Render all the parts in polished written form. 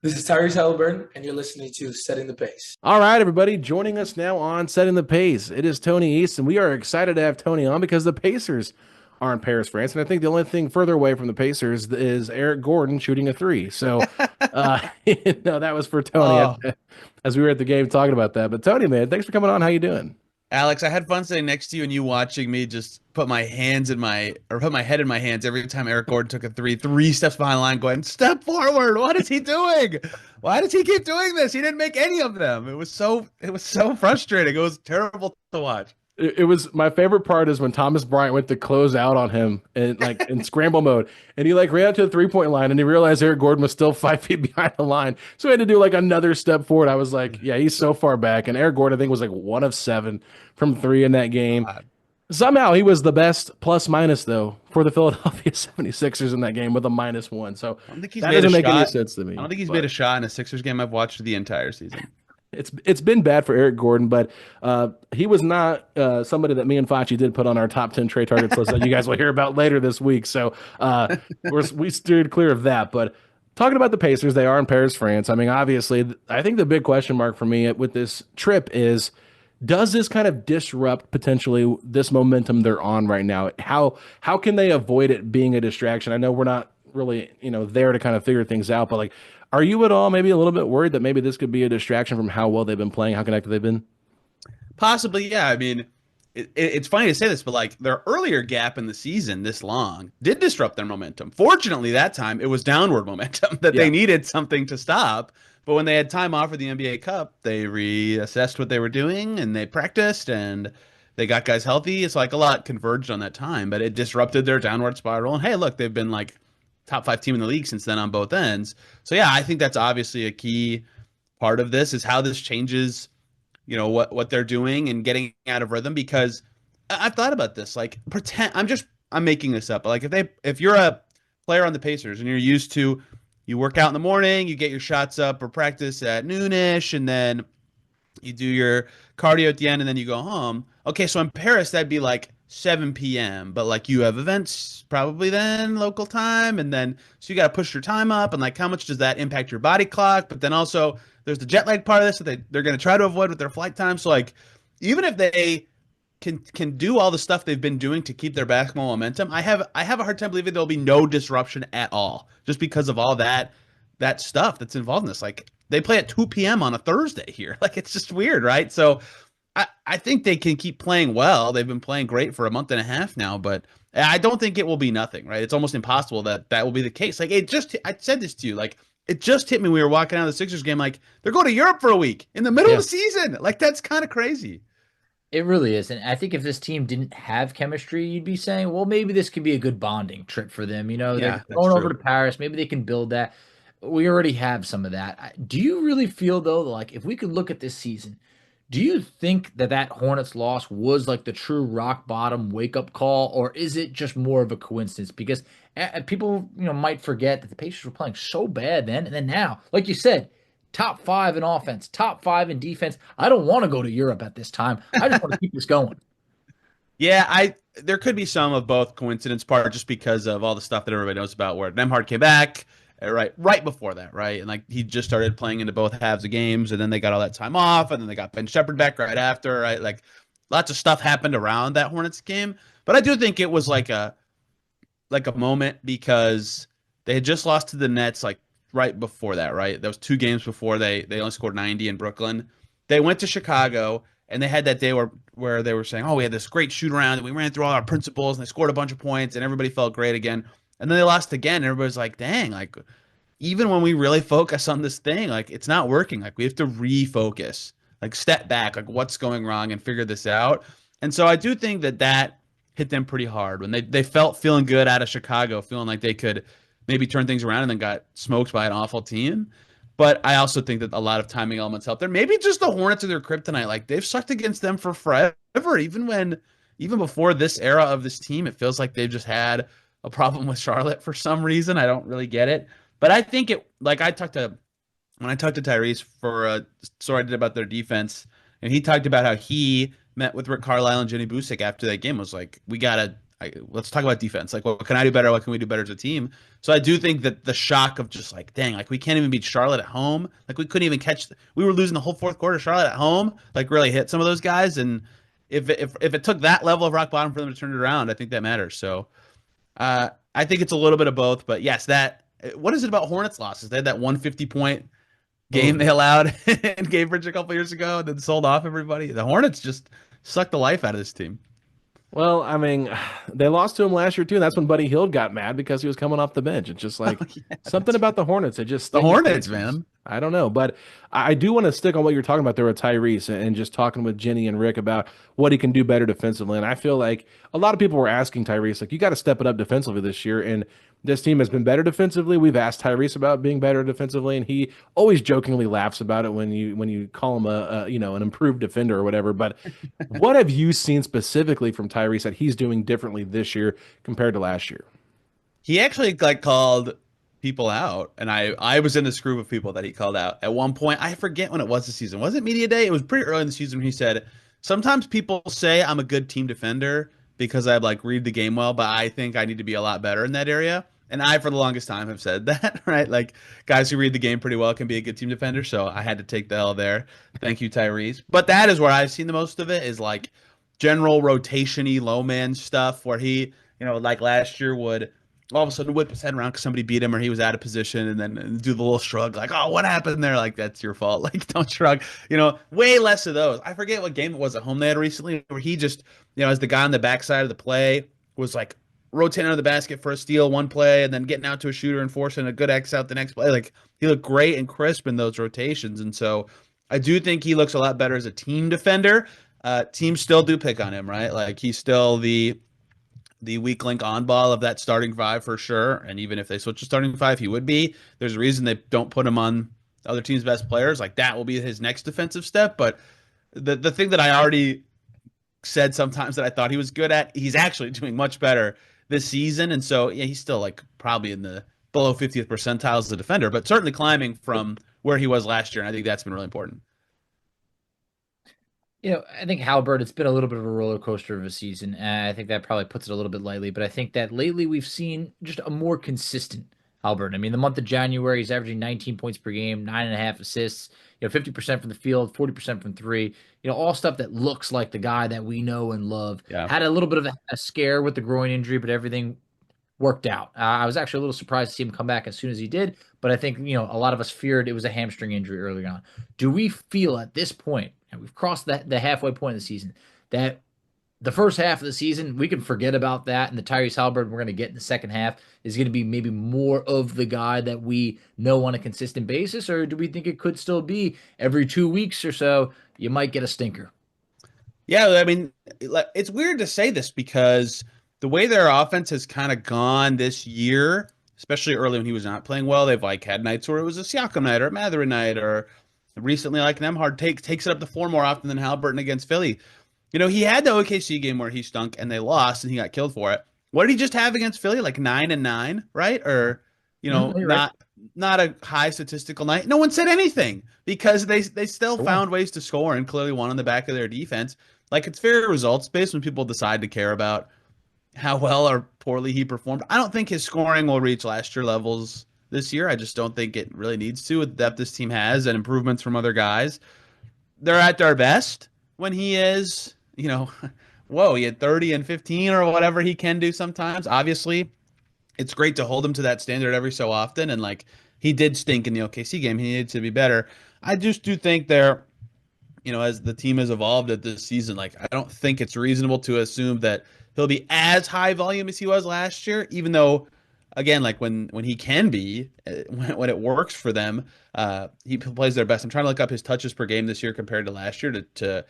This is Tyrese Halliburton, and you're listening to Setting the Pace. All right, everybody, joining us now on Setting the Pace. It is Tony East, and we are excited to have Tony on because the Pacers are in Paris, France. And I think the only thing further away from the Pacers is Eric Gordon shooting a three. So, no, that was for Tony Oh, as we were at the game talking about that. But Tony, man, thanks for coming on. How you doing? Alex, I had fun sitting next to you and you watching me just put my head in my hands every time Eric Gordon took a three steps behind the line, going, "Step forward! What is he doing? Why does he keep doing this? He didn't make any of them." It was so frustrating. It was terrible to watch. It was my favorite part is when Thomas Bryant went to close out on him and like in scramble mode, and he like ran out to the 3 point line, and he realized Eric Gordon was still 5 feet behind the line, so he had to do like another step forward. I was like, yeah, he's so far back, and Eric Gordon I think was like 1 of 7 from three in that game. God. Somehow he was the best plus minus though for the Philadelphia 76ers in that game with a -1. So I don't think he's that made a doesn't make any shot. sense to I me. don't think he's made But a shot in a Sixers game I've watched the entire season. it's been bad for Eric Gordon, but he was not somebody that me and Facci did put on our top 10 trade targets list that you guys will hear about later this week. So we steered clear of that. But talking about the Pacers, they are in Paris, France. I mean, obviously, I think the big question mark for me with this trip is, does this kind of disrupt potentially this momentum they're on right now? How can they avoid it being a distraction? I know we're not really there to kind of figure things out, but like, are you at all maybe a little bit worried that maybe this could be a distraction from how well they've been playing, how connected they've been? Possibly, yeah. I mean, it's funny to say this, but like their earlier gap in the season this long did disrupt their momentum. Fortunately, that time it was downward momentum that Yeah. they needed something to stop. But when they had time off for the NBA Cup, they reassessed what they were doing and they practiced and they got guys healthy. It's like a lot converged on that time, but it disrupted their downward spiral. And hey, look, they've been like top five team in the league since then on both ends. So yeah, I think that's obviously a key part of this is how this changes what they're doing and getting out of rhythm because I've thought about this. Like pretend I'm making this up. But like if you're a player on the Pacers and you're used to you work out in the morning, you get your shots up or practice at noonish, and then you do your cardio at the end, and then you go home. Okay, so in Paris that'd be like 7 p.m. But like you have events probably then local time, and then so you got to push your time up, and like how much does that impact your body clock? But then also there's the jet lag part of this that they're going to try to avoid with their flight time. So like even if they can do all the stuff they've been doing to keep their basketball momentum, I have a hard time believing there'll be no disruption at all, just because of all that stuff that's involved in this. Like they play at 2 p.m. on a Thursday here. Like it's just weird, right? So I think they can keep playing well. They've been playing great for a month and a half now, but I don't think it will be nothing, right? It's almost impossible that will be the case. Like I said this to you, like it just hit me. We were walking out of the Sixers game, like they're going to Europe for a week in the middle of Yeah. the season. Like that's kind of crazy. It really is. And I think if this team didn't have chemistry, you'd be saying, well, maybe this could be a good bonding trip for them. Yeah, They're that's going over true. to Paris. Maybe they can build that. We already have some of that. Do you really feel, though, like if we could look at this season, do you think that Hornets loss was like the true rock bottom wake up call, or is it just more of a coincidence? Because people, might forget that the Pacers were playing so bad then, and then now, like you said, top five in offense, top five in defense. I don't want to go to Europe at this time. I just want to keep this going. Yeah, I there could be some of both coincidence part just because of all the stuff that everybody knows about where Nembhard came back right before that, right? And like he just started playing into both halves of games and then they got all that time off and then they got Ben Shepherd back right after, right? Like lots of stuff happened around that Hornets game. But I do think it was like a moment because they had just lost to the Nets like right before that, right? That was 2 games before they only scored 90 in Brooklyn. They went to Chicago and they had that day where they were saying, "Oh, we had this great shoot around and we ran through all our principles and they scored a bunch of points and everybody felt great again." And then they lost again. And everybody's like, "Dang, like even when we really focus on this thing, like it's not working. Like we have to refocus, like step back, like what's going wrong and figure this out." And so I do think that hit them pretty hard when they felt feeling good out of Chicago, feeling like they could maybe turn things around and then got smoked by an awful team. But I also think that a lot of timing elements helped there. Maybe just the Hornets are their kryptonite. Like they've sucked against them for forever. Even before this era of this team, it feels like they've just had a problem with Charlotte for some reason. I don't really get it. But I think it like when I talked to Tyrese for a story I did about their defense, and he talked about how he met with Rick Carlisle and Jenny Busick after that game. Was like, we gotta let's talk about defense. Like, what can I do better? What can we do better as a team? So I do think that the shock of just like, dang, like we can't even beat Charlotte at home. Like we couldn't even we were losing the whole fourth quarter. Charlotte at home, like really hit some of those guys. And if it took that level of rock bottom for them to turn it around, I think that matters. So I think it's a little bit of both. But yes, what is it about Hornets losses? They had that 150-point game they allowed in Cambridge a couple years ago and then sold off everybody. The Hornets just sucked the life out of this team. Well, I mean, they lost to him last year too, and that's when Buddy Hield got mad because he was coming off the bench. It's just like something about the Hornets. It just the Hornets, man. I don't know, but I do want to stick on what you're talking about there with Tyrese and just talking with Jenny and Rick about what he can do better defensively. And I feel like a lot of people were asking Tyrese, like, you got to step it up defensively this year. And this team has been better defensively. We've asked Tyrese about being better defensively, and he always jokingly laughs about it when you call him an improved defender or whatever. But what have you seen specifically from Tyrese that he's doing differently this year compared to last year? He actually called people out, and I was in this group of people that he called out at one point. I forget when it was the season. Was it media day? It was pretty early in the season when he said, sometimes people say I'm a good team defender because I read the game well, but I think I need to be a lot better in that area. And I, for the longest time, have said that, right? Like, guys who read the game pretty well can be a good team defender, so I had to take the L there. Thank you, Tyrese. But that is where I've seen the most of it, is like general rotation-y low man stuff where he, like last year would all of a sudden whip his head around because somebody beat him or he was out of position and then do the little shrug like, oh, what happened there? Like, that's your fault. Like, don't shrug. Way less of those. I forget what game it was at home they had recently where he just, as the guy on the backside of the play was like rotating under the basket for a steal one play and then getting out to a shooter and forcing a good X out the next play. Like, he looked great and crisp in those rotations. And so I do think he looks a lot better as a team defender. Teams still do pick on him, right? Like, he's still the weak link on ball of that starting five for sure. And even if they switch to starting five, he would be. There's a reason they don't put him on other teams' best players. Like, that will be his next defensive step. But the thing that I already said sometimes that I thought he was good at, he's actually doing much better this season. And so, yeah, he's still like probably in the below 50th percentile as a defender, but certainly climbing from where he was last year. And I think that's been really important. I think Halliburton, it's been a little bit of a roller coaster of a season. And I think that probably puts it a little bit lightly, but I think that lately we've seen just a more consistent Halliburton. I mean, the month of January, he's averaging 19 points per game, 9.5 assists, 50% from the field, 40% from three, all stuff that looks like the guy that we know and love. Yeah. Had a little bit of a scare with the groin injury, but everything worked out. I was actually a little surprised to see him come back as soon as he did, but I think, a lot of us feared it was a hamstring injury early on. Do we feel at this point, and we've crossed the halfway point of the season, that the first half of the season, we can forget about that, and the Tyrese Halliburton we're going to get in the second half is going to be maybe more of the guy that we know on a consistent basis, or do we think it could still be every 2 weeks or so, you might get a stinker? Yeah, I mean, it's weird to say this because the way their offense has kind of gone this year, especially early when he was not playing well, they've had nights where it was a Siakam night or a Mathurin night, or recently Nembhard takes it up the floor more often than Halliburton against Philly. He had the OKC game where he stunk and they lost and he got killed for it. What did he just have against Philly? Like 9 and 9, right? Or, not a high statistical night. No one said anything because they still found ways to score and clearly won on the back of their defense. Like, it's very results based when people decide to care about how well or poorly he performed. I don't think his scoring will reach last year levels this year. I just don't think it really needs to with the depth this team has and improvements from other guys. They're at their best when he is, he had 30 and 15 or whatever he can do sometimes. Obviously, it's great to hold him to that standard every so often. And he did stink in the OKC game. He needed to be better. I just do think they're, as the team has evolved at this season, I don't think it's reasonable to assume that he'll be as high volume as he was last year, even though, again, when he can be, when it works for them, he plays their best. I'm trying to look up his touches per game this year compared to last year to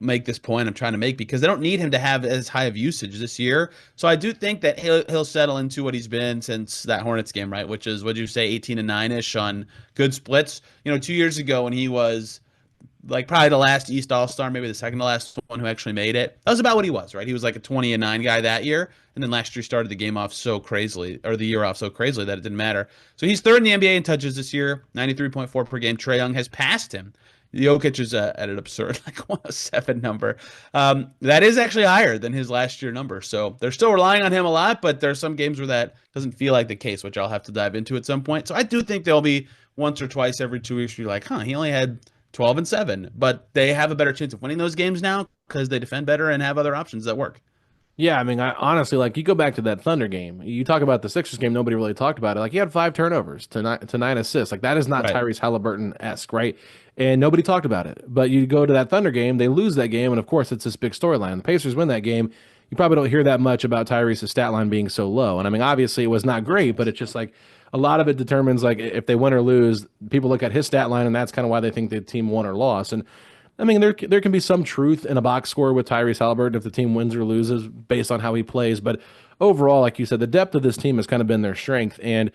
make this point I'm trying to make, because they don't need him to have as high of usage this year. So I do think that he'll settle into what he's been since that Hornets game, right? Which is, what'd you say, 18 and 9-ish on good splits. 2 years ago when he was probably the last East All-Star, maybe the second to last one who actually made it. That was about what he was, right? He was like a 20 and 9 guy that year. And then last year started the game off so crazily, or the year off so crazily that it didn't matter. So he's third in the NBA in touches this year, 93.4 per game. Trae Young has passed him Jokic is at an absurd like 107 number. That is actually higher than his last year number. So they're still relying on him a lot, but there's some games where that doesn't feel like the case, which I'll have to dive into at some point. So I do think there'll be once or twice every 2 weeks where you're like, he only had 12 and 7, but they have a better chance of winning those games now because they defend better and have other options that work. Yeah, I mean, I honestly, like, you go back to that Thunder game. You talk about the Sixers game, nobody really talked about it. Like, he had 5 turnovers to nine assists. Like, that is not Right. Tyrese Halliburton-esque, right? And nobody talked about it. But you go to that Thunder game, they lose that game, and of course, it's this big storyline. The Pacers win that game. You probably don't hear that much about Tyrese's stat line being so low. And I mean, obviously, it was not great, but it's just like a lot of it determines, like, if they win or lose, people look at his stat line, and that's kind of why they think the team won or lost. And I mean, there can be some truth in a box score with Tyrese Halliburton if the team wins or loses based on how he plays. But overall, like you said, the depth of this team has kind of been their strength. And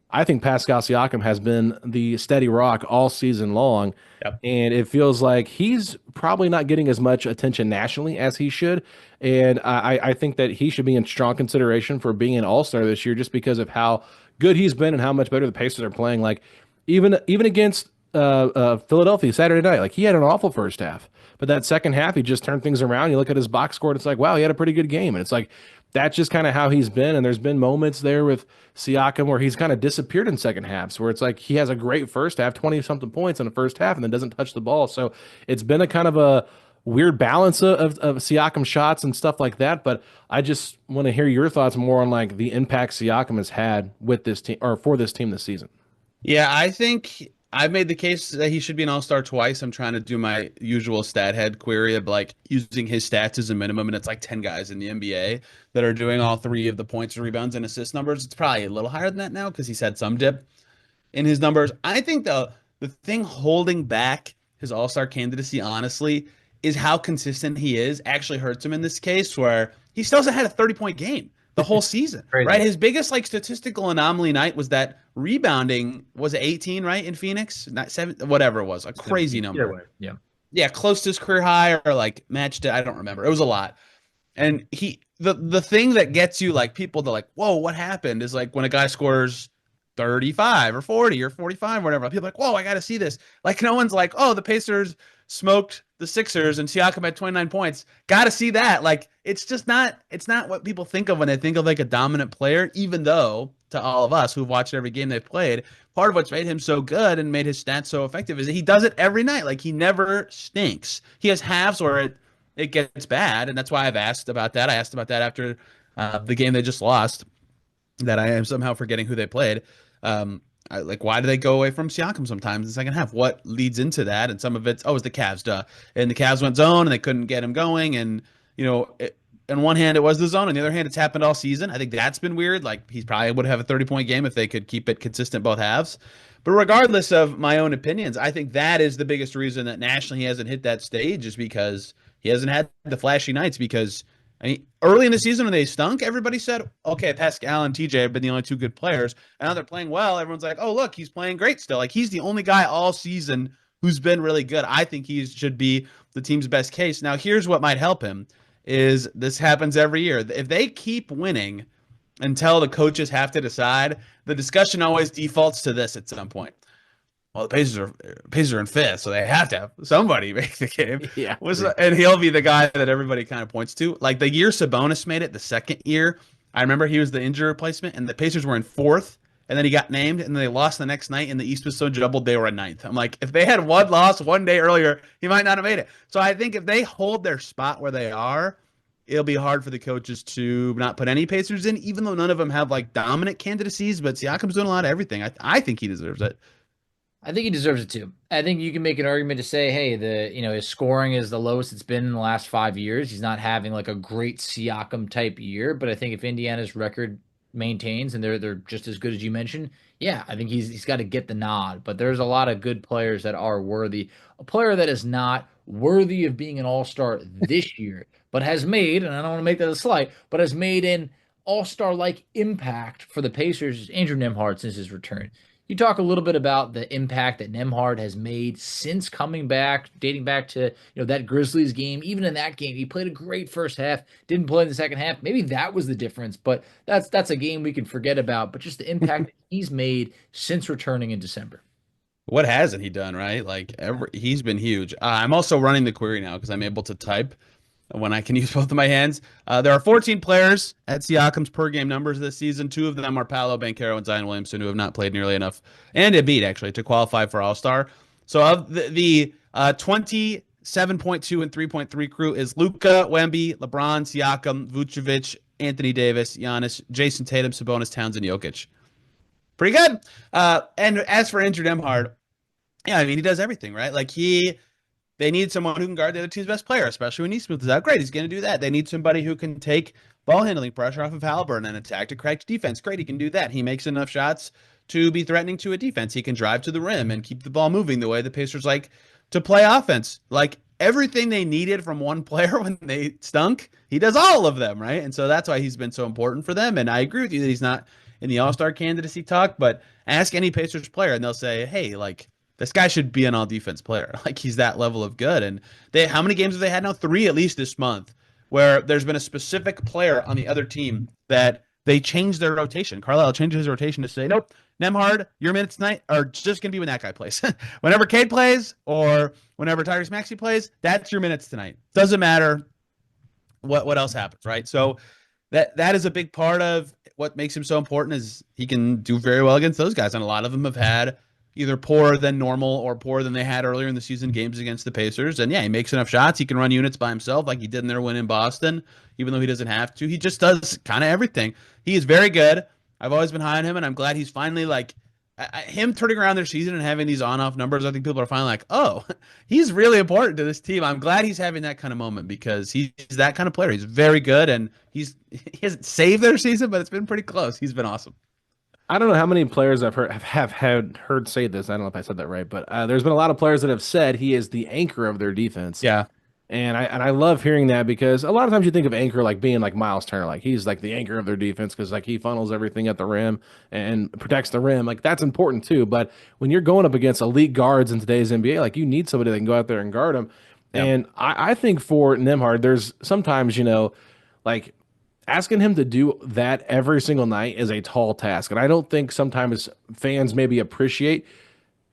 I think Pascal Siakam has been the steady rock all season long. Yep. And it feels like he's probably not getting as much attention nationally as he should. And I think that he should be in strong consideration for being an all-star this year just because of how good he's been and how much better the Pacers are playing. Like, even against Philadelphia Saturday night, like, he had an awful first half, but that second half he just turned things around. You look at his box score and it's like, wow, he had a pretty good game. And it's like, that's just kind of how he's been. And there's been moments there with Siakam where he's kind of disappeared in second halves, where it's like he has a great first half, 20 something points in the first half, and then doesn't touch the ball. So it's been a kind of a weird balance of Siakam shots and stuff like that. But I just want to hear your thoughts more on, like, the impact Siakam has had with this team or for this team this season. Yeah, I think I've made the case that he should be an all-star twice. I'm trying to do my usual stat head query of, like, using his stats as a minimum, and it's like 10 guys in the NBA that are doing all three of the points, rebounds, and assist numbers. It's probably a little higher than that now because he's had some dip in his numbers. I think the thing holding back his all-star candidacy, honestly, is how consistent he is. Actually hurts him in this case, where he still hasn't had a 30-point game the whole season, right? His biggest, like, statistical anomaly night was that rebounding was 18, right, in Phoenix, not 7, whatever it was, a crazy number. Yeah, close to his career high or like matched it. I don't remember. It was a lot. And the thing that gets you, like, people to, like, whoa, what happened, is like when a guy scores 35 or 40 or 45 or whatever, people are like, whoa, I got to see this. Like, no one's like, oh, the Pacers smoked the Sixers and Siakam had 29 points. Got to see that. Like, it's not what people think of when they think of, like, a dominant player, even though to all of us who've watched every game they've played, part of what's made him so good and made his stats so effective is that he does it every night. Like, he never stinks. He has halves where it gets bad, and that's why I've asked about that. I asked about that after the game they just lost, that I am somehow forgetting who they played. Like, why do they go away from Siakam sometimes in the second half? What leads into that? And some of it's, it's the Cavs, duh. And the Cavs went zone, and they couldn't get him going. And, on one hand, it was the zone. On the other hand, it's happened all season. I think that's been weird. Like, he probably would have a 30-point game if they could keep it consistent both halves. But regardless of my own opinions, I think that is the biggest reason that nationally he hasn't hit that stage, is because he hasn't had the flashy nights. Because, I mean, early in the season when they stunk, everybody said, okay, Pascal and TJ have been the only two good players. And now they're playing well. Everyone's like, oh, look, he's playing great still. Like, he's the only guy all season who's been really good. I think he should be the team's best case. Now, here's what might help him, is this happens every year. If they keep winning until the coaches have to decide, the discussion always defaults to this at some point. Well, the Pacers are in fifth, so they have to have somebody make the game. Yeah. And he'll be the guy that everybody kind of points to. Like, the year Sabonis made it, the second year, I remember he was the injury replacement, and the Pacers were in fourth, and then he got named, and they lost the next night, and the East was so jumbled they were in ninth. I'm like, if they had one loss one day earlier, he might not have made it. So I think if they hold their spot where they are, it'll be hard for the coaches to not put any Pacers in, even though none of them have, like, dominant candidacies. But Siakam's doing a lot of everything. I think he deserves it. I think he deserves it too. I think you can make an argument to say, hey, his scoring is the lowest it's been in the last 5 years. He's not having, like, a great Siakam type year, but I think if Indiana's record maintains and they're just as good as you mentioned, yeah, I think he's got to get the nod. But there's a lot of good players that are worthy. A player that is not worthy of being an all-star this year, but has made, and I don't want to make that a slight, but has made an all-star-like impact for the Pacers, is Andrew Nembhard since his return. You talk a little bit about the impact that Nembhard has made since coming back, dating back to that Grizzlies game. Even in that game, he played a great first half, didn't play in the second half. Maybe that was the difference, but that's a game we can forget about. But just the impact that he's made since returning in December. What hasn't he done, right? Like he's been huge. I'm also running the query now because I'm able to type when I can use both of my hands. There are 14 players at Siakam's per game numbers this season. Two of them are Paolo Banchero and Zion Williamson, who have not played nearly enough, and Embiid actually to qualify for All-Star. So of the 27.2 and 3.3 crew is Luka, Wemby, LeBron, Siakam, Vucevic, Anthony Davis, Giannis, Jason Tatum, Sabonis, Towns, and Jokic. Pretty good. And as for Andrew Nembhard, yeah, I mean, he does everything, right? Like they need someone who can guard the other team's best player, especially when Nesmith is out. Great, he's going to do that. They need somebody who can take ball handling pressure off of Halliburton and attack to crack defense. Great, he can do that. He makes enough shots to be threatening to a defense. He can drive to the rim and keep the ball moving the way the Pacers like to play offense. Like everything they needed from one player when they stunk, he does all of them, right? And so that's why he's been so important for them. And I agree with you that he's not in the All-Star candidacy talk, but ask any Pacers player and they'll say, hey, like, this guy should be an all-defense player. Like, he's that level of good. And how many games have they had now? 3 at least this month, where there's been a specific player on the other team that they changed their rotation. Carlisle changed his rotation to say, nope, Nembhard, your minutes tonight are just going to be when that guy plays. Whenever Cade plays or whenever Tyrese Maxey plays, that's your minutes tonight. Doesn't matter what else happens, right? So that is a big part of what makes him so important is he can do very well against those guys. And a lot of them have had either poorer than normal or poorer than they had earlier in the season games against the Pacers. And yeah, he makes enough shots. He can run units by himself like he did in their win in Boston, even though he doesn't have to. He just does kind of everything. He is very good. I've always been high on him, and I'm glad he's finally like him turning around their season and having these on-off numbers. I think people are finally like, oh, he's really important to this team. I'm glad he's having that kind of moment because he's that kind of player. He's very good, and he hasn't saved their season, but it's been pretty close. He's been awesome. I don't know how many players I've heard say this. I don't know if I said that right, but there's been a lot of players that have said he is the anchor of their defense. Yeah. And I love hearing that because a lot of times you think of anchor like being like Miles Turner, like he's like the anchor of their defense because like he funnels everything at the rim and protects the rim. Like that's important too. But when you're going up against elite guards in today's NBA, like you need somebody that can go out there and guard them. Yep. And I think for Nembhard, there's sometimes, like asking him to do that every single night is a tall task. And I don't think sometimes fans maybe appreciate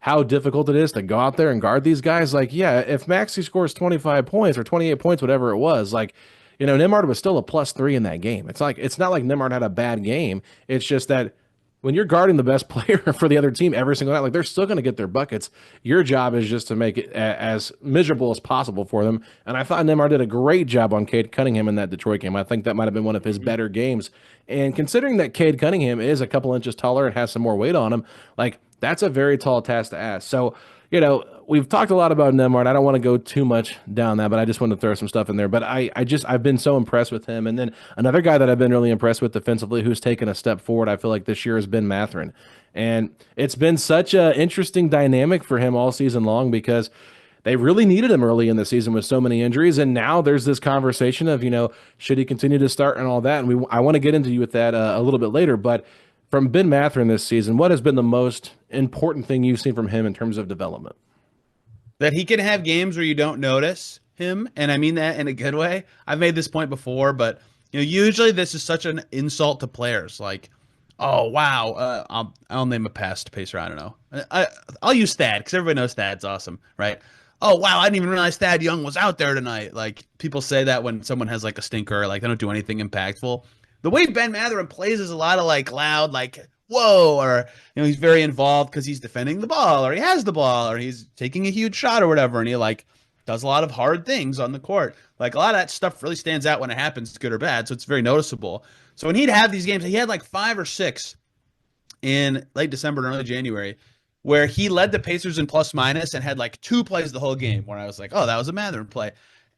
how difficult it is to go out there and guard these guys. Like, yeah, if Maxey scores 25 points or 28 points, whatever it was, like, Nembhard was still a +3 in that game. It's not like Nembhard had a bad game. It's just that when you're guarding the best player for the other team every single night, like they're still going to get their buckets. Your job is just to make it as miserable as possible for them. And I thought Nembhard did a great job on Cade Cunningham in that Detroit game. I think that might have been one of his better games. And considering that Cade Cunningham is a couple inches taller and has some more weight on him, like that's a very tall task to ask. So, we've talked a lot about Nembhard. I don't want to go too much down that, but I just want to throw some stuff in there. But I've been so impressed with him. And then another guy that I've been really impressed with defensively who's taken a step forward, I feel like this year has been Mathurin. And it's been such an interesting dynamic for him all season long because they really needed him early in the season with so many injuries. And now there's this conversation of, should he continue to start and all that? And I want to get into you with that a little bit later. But from Benn Mathurin this season, what has been the most important thing you've seen from him in terms of development? That he can have games where you don't notice him, and I mean that in a good way. I've made this point before, but usually this is such an insult to players. Like, oh wow, I'll name a past Pacer. I don't know. I'll use Thad because everybody knows Thad's awesome, right? Oh wow, I didn't even realize Thad Young was out there tonight. Like people say that when someone has like a stinker, like they don't do anything impactful. The way Benn Mathurin plays is a lot of like loud, like whoa, or he's very involved because he's defending the ball, or he has the ball, or he's taking a huge shot or whatever, and he like does a lot of hard things on the court. Like a lot of that stuff really stands out when it happens, good or bad, so it's very noticeable. So when he'd have these games, he had like 5 or 6 in late December and early January, where he led the Pacers in plus minus and had like 2 plays the whole game where I was like, oh, that was a Mathurin play.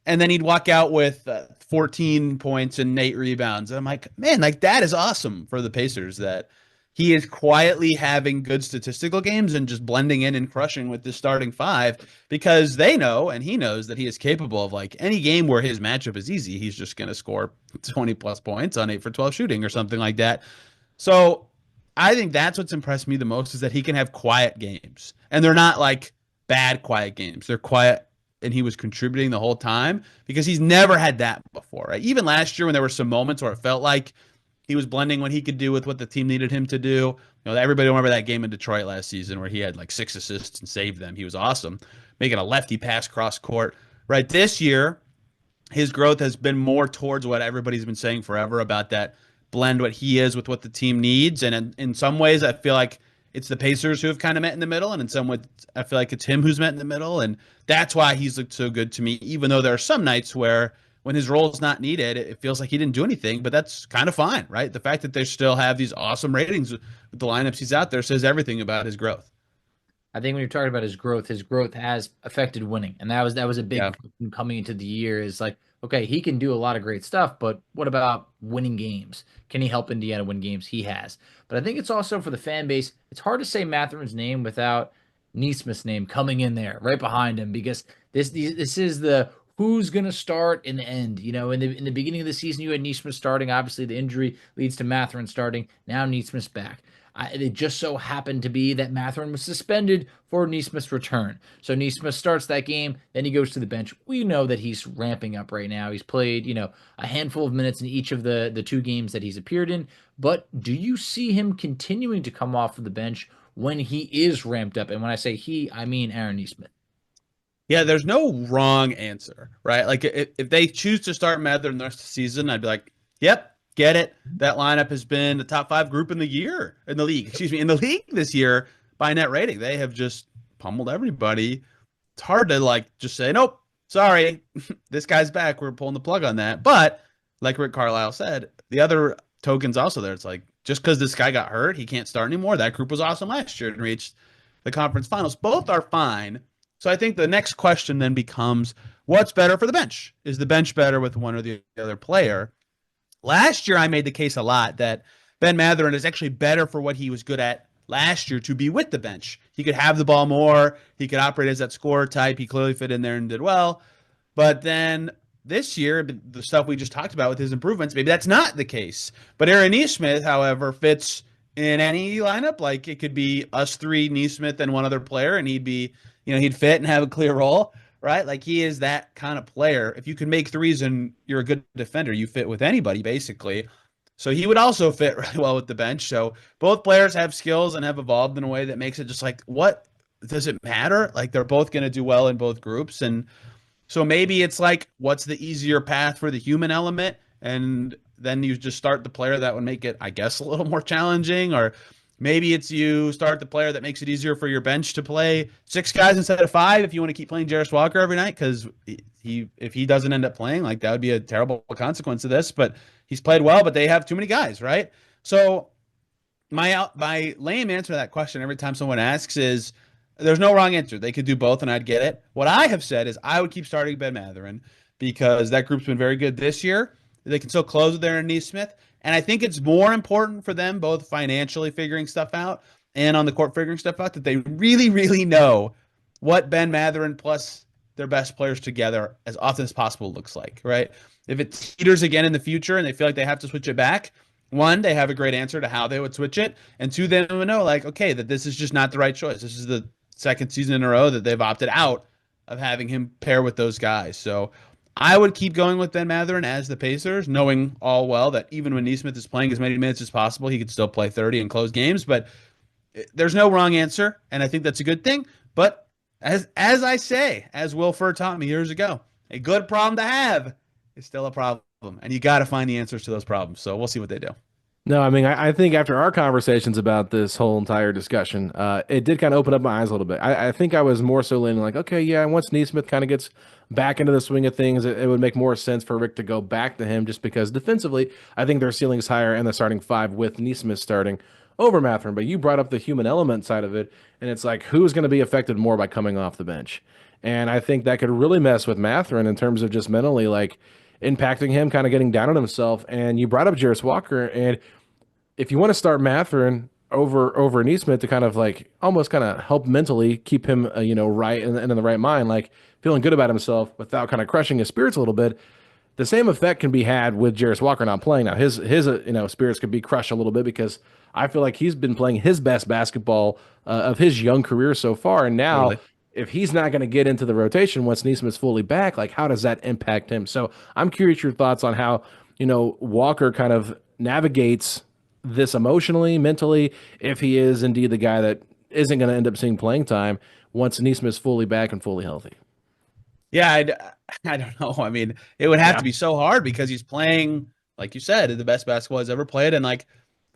And then he'd walk out with 14 points and 8 rebounds. And I'm like, man, like that is awesome for the Pacers that he is quietly having good statistical games and just blending in and crushing with the starting 5 because they know and he knows that he is capable of like any game where his matchup is easy. He's just going to score 20 plus points on 8 for 12 shooting or something like that. So I think that's what's impressed me the most is that he can have quiet games and they're not like bad quiet games. They're quiet. And he was contributing the whole time because he's never had that before. Right? Even last year when there were some moments where it felt like He was blending what he could do with what the team needed him to do. Everybody remember that game in Detroit last season where he had like 6 assists and saved them. He was awesome, making a lefty pass cross court. Right, this year, his growth has been more towards what everybody's been saying forever about that blend what he is with what the team needs. And in some ways, I feel like it's the Pacers who have kind of met in the middle, and in some ways, I feel like it's him who's met in the middle, and that's why he's looked so good to me. Even though there are some nights where when his role is not needed, it feels like he didn't do anything, but that's kind of fine, right? The fact that they still have these awesome ratings with the lineups he's out there says everything about his growth. I think when you're talking about his growth has affected winning, and that was a big question coming into the year. Is like, okay, he can do a lot of great stuff, but what about winning games? Can he help Indiana win games? He has, but I think it's also for the fan base. It's hard to say Mathurin's name without Nesmith's name coming in there right behind him, because this is the who's going to start in the end. In the beginning of the season, you had Nesmith starting. Obviously, the injury leads to Mathurin starting. Now Nesmith's back. It just so happened to be that Mathurin was suspended for Nesmith's return. So Nesmith starts that game, then he goes to the bench. We know that he's ramping up right now. He's played, a handful of minutes in each of the 2 games that he's appeared in. But do you see him continuing to come off of the bench when he is ramped up? And when I say he, I mean Aaron Nesmith. Yeah, there's no wrong answer, right? Like if they choose to start Mathurin the rest of the season, I'd be like, yep. Get it. That lineup has been the top 5 group in the league this year by net rating. They have just pummeled everybody. It's hard to just say, nope, sorry, this guy's back. We're pulling the plug on that. But like Rick Carlisle said, the other token's also there. It's like, just because this guy got hurt, he can't start anymore. That group was awesome last year and reached the conference finals. Both are fine. So I think the next question then becomes, what's better for the bench? Is the bench better with one or the other player? Last year, I made the case a lot that Benn Mathurin is actually better for what he was good at last year to be with the bench. He could have the ball more. He could operate as that scorer type. He clearly fit in there and did well. But then this year, the stuff we just talked about with his improvements, maybe that's not the case. But Aaron Nesmith, however, fits in any lineup. Like it could be us 3, Nesmith, and one other player, and he'd be, he'd fit and have a clear role. Right? Like he is that kind of player. If you can make threes and you're a good defender, you fit with anybody basically. So he would also fit really well with the bench. So both players have skills and have evolved in a way that makes it just like, what does it matter? Like they're both going to do well in both groups. And so maybe it's like, what's the easier path for the human element? And then you just start the player that would make it, I guess, a little more challenging. Or maybe it's you start the player that makes it easier for your bench to play 6 guys instead of 5 if you want to keep playing Jarace Walker every night, because if he doesn't end up playing, like that would be a terrible consequence of this. But he's played well, but they have too many guys, right? So my lame answer to that question every time someone asks is there's no wrong answer. They could do both, and I'd get it. What I have said is I would keep starting Benn Mathurin because that group's been very good this year. They can still close with Aaron Nesmith. And I think it's more important for them, both financially figuring stuff out and on the court figuring stuff out, that they really, really know what Benn Mathurin plus their best players together as often as possible looks like, right? If it teeters again in the future and they feel like they have to switch it back, 1, they have a great answer to how they would switch it. And 2, they would know, like, okay, that this is just not the right choice. This is the 2nd season in a row that they've opted out of having him pair with those guys. So I would keep going with Benn Mathurin as the Pacers, knowing all well that even when Nesmith is playing as many minutes as possible, he could still play 30 and close games. But there's no wrong answer, and I think that's a good thing. But as I say, as Will Furr taught me years ago, a good problem to have is still a problem, and you got to find the answers to those problems. So we'll see what they do. No, I mean, I think after our conversations about this whole entire discussion, it did kind of open up my eyes a little bit. I think I was more so leaning like, okay, yeah, once Nesmith kind of gets back into the swing of things, it would make more sense for Rick to go back to him just because defensively, I think their ceiling is higher and the starting 5 with Nesmith starting over Mathurin. But you brought up the human element side of it, and it's like, who's going to be affected more by coming off the bench? And I think that could really mess with Mathurin in terms of just mentally, like, impacting him, kind of getting down on himself. And you brought up Jarace Walker, and if you want to start Mathurin over Nesmith to kind of like almost kind of help mentally keep him right and in the right mind, like feeling good about himself without kind of crushing his spirits a little bit, the same effect can be had with Jarace Walker not playing. Now his spirits could be crushed a little bit because I feel like he's been playing his best basketball of his young career so far, and now. Really? If he's not going to get into the rotation once Nesmith's fully back, like how does that impact him? So I'm curious your thoughts on how Walker kind of navigates this emotionally, mentally, if he is indeed the guy that isn't going to end up seeing playing time once Nesmith's fully back and fully healthy. Yeah, I don't know. I mean, it would have Yeah. to be so hard because he's playing, like you said, the best basketball he's ever played. And like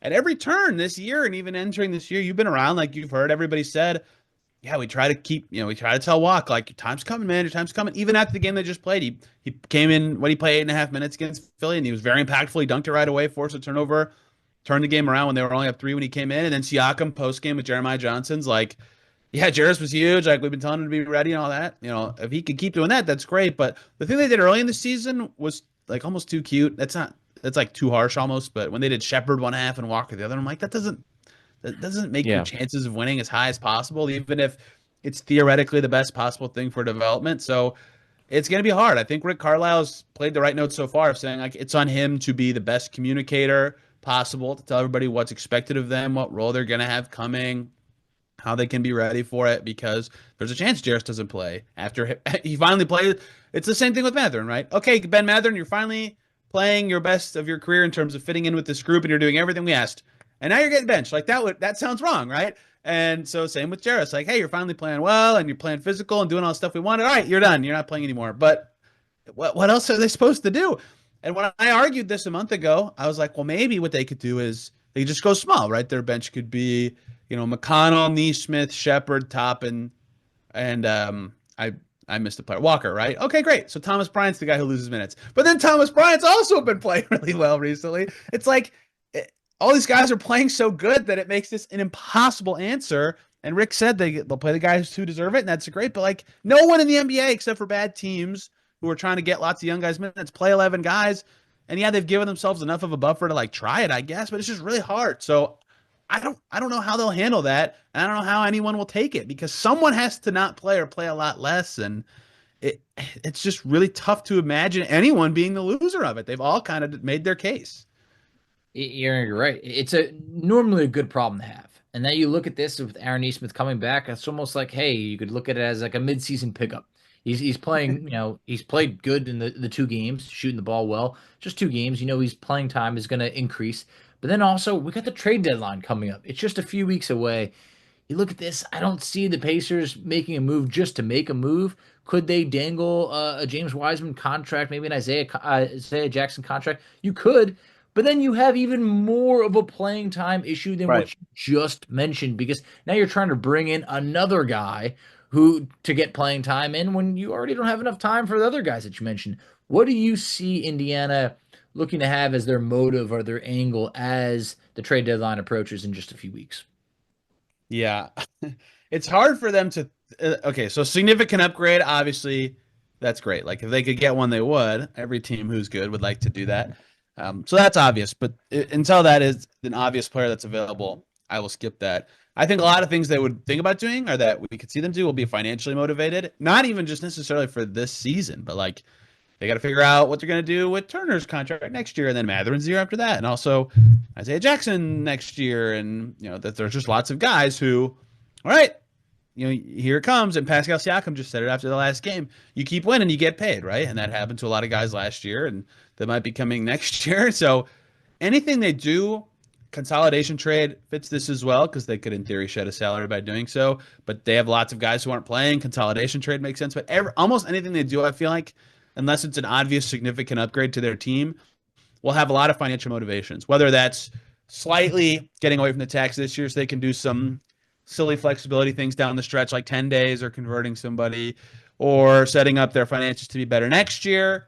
at every turn this year and even entering this year, you've been around, like you've heard everybody said, yeah, we try to keep, we try to tell Walk, like, your time's coming, man, your time's coming. Even after the game they just played, he came in when he played 8.5 minutes against Philly, and he was very impactful. He dunked it right away, forced a turnover, turned the game around when they were only up 3 when he came in. And then Siakam post game with Jeremiah Johnson's like, yeah, Jarace was huge. Like, we've been telling him to be ready and all that. If he could keep doing that, that's great. But the thing they did early in the season was like almost too cute. That's like too harsh almost. But when they did Shepherd one half and Walker the other, I'm like, that doesn't make your chances of winning as high as possible, even if it's theoretically the best possible thing for development. So it's going to be hard. I think Rick Carlisle's played the right note so far of saying like it's on him to be the best communicator possible, to tell everybody what's expected of them, what role they're going to have coming, how they can be ready for it, because there's a chance Jarace doesn't play after he finally played. It's the same thing with Mathurin, right? Okay, Benn Mathurin, you're finally playing your best of your career in terms of fitting in with this group, and you're doing everything we asked, and now you're getting benched. Like that sounds wrong, right? And so same with Jarace. Like, hey, you're finally playing well, and you're playing physical and doing all the stuff we wanted. All right, you're done. You're not playing anymore. But what else are they supposed to do? And when I argued this a month ago, I was like, well, maybe what they could do is they could just go small, right? Their bench could be, McConnell, Nesmith, Shepherd, Toppin, and I missed a player, Walker, right? Okay, great. So Thomas Bryant's the guy who loses minutes. But then Thomas Bryant's also been playing really well recently. It's like all these guys are playing so good that it makes this an impossible answer. And Rick said they'll play the guys who deserve it, and that's great. But like no one in the NBA except for bad teams who are trying to get lots of young guys minutes play 11 guys. And yeah, they've given themselves enough of a buffer to like try it, I guess, but it's just really hard. So I don't know how they'll handle that. And I don't know how anyone will take it, because someone has to not play or play a lot less. And it's just really tough to imagine anyone being the loser of it. They've all kind of made their case. You're right. It's normally a good problem to have. And then you look at this with Aaron Nesmith coming back. It's almost like, hey, you could look at it as like a midseason pickup. He's playing, he's played good in the 2 games, shooting the ball well. Just 2 games, his playing time is going to increase. But then also, we got the trade deadline coming up. It's just a few weeks away. You look at this, I don't see the Pacers making a move just to make a move. Could they dangle a James Wiseman contract, maybe an Isaiah Jackson contract? You could, but then you have even more of a playing time issue than what you just mentioned, because now you're trying to bring in another guy to get playing time in when you already don't have enough time for the other guys that you mentioned. What do you see Indiana looking to have as their motive or their angle as the trade deadline approaches in just a few weeks? Yeah, it's hard for them to. Okay, so significant upgrade, obviously, that's great. Like if they could get one, they would. Every team who's good would like to do that. So that's obvious. But until that is an obvious player that's available, I will skip that. I think a lot of things they would think about doing, or that we could see them do, will be financially motivated. Not even just necessarily for this season, but like they got to figure out what they're going to do with Turner's contract next year, and then Mathurin's the year after that, and also Isaiah Jackson next year. And that there's just lots of guys who, all right, here it comes. And Pascal Siakam just said it after the last game. You keep winning, you get paid, right? And that happened to a lot of guys last year, and that might be coming next year. So anything they do, consolidation trade fits this as well, because they could, in theory, shed a salary by doing so. But they have lots of guys who aren't playing. Consolidation trade makes sense. But almost anything they do, I feel like, unless it's an obvious significant upgrade to their team, will have a lot of financial motivations. Whether that's slightly getting away from the tax this year so they can do some silly flexibility things down the stretch, like 10 days, or converting somebody, or setting up their finances to be better next year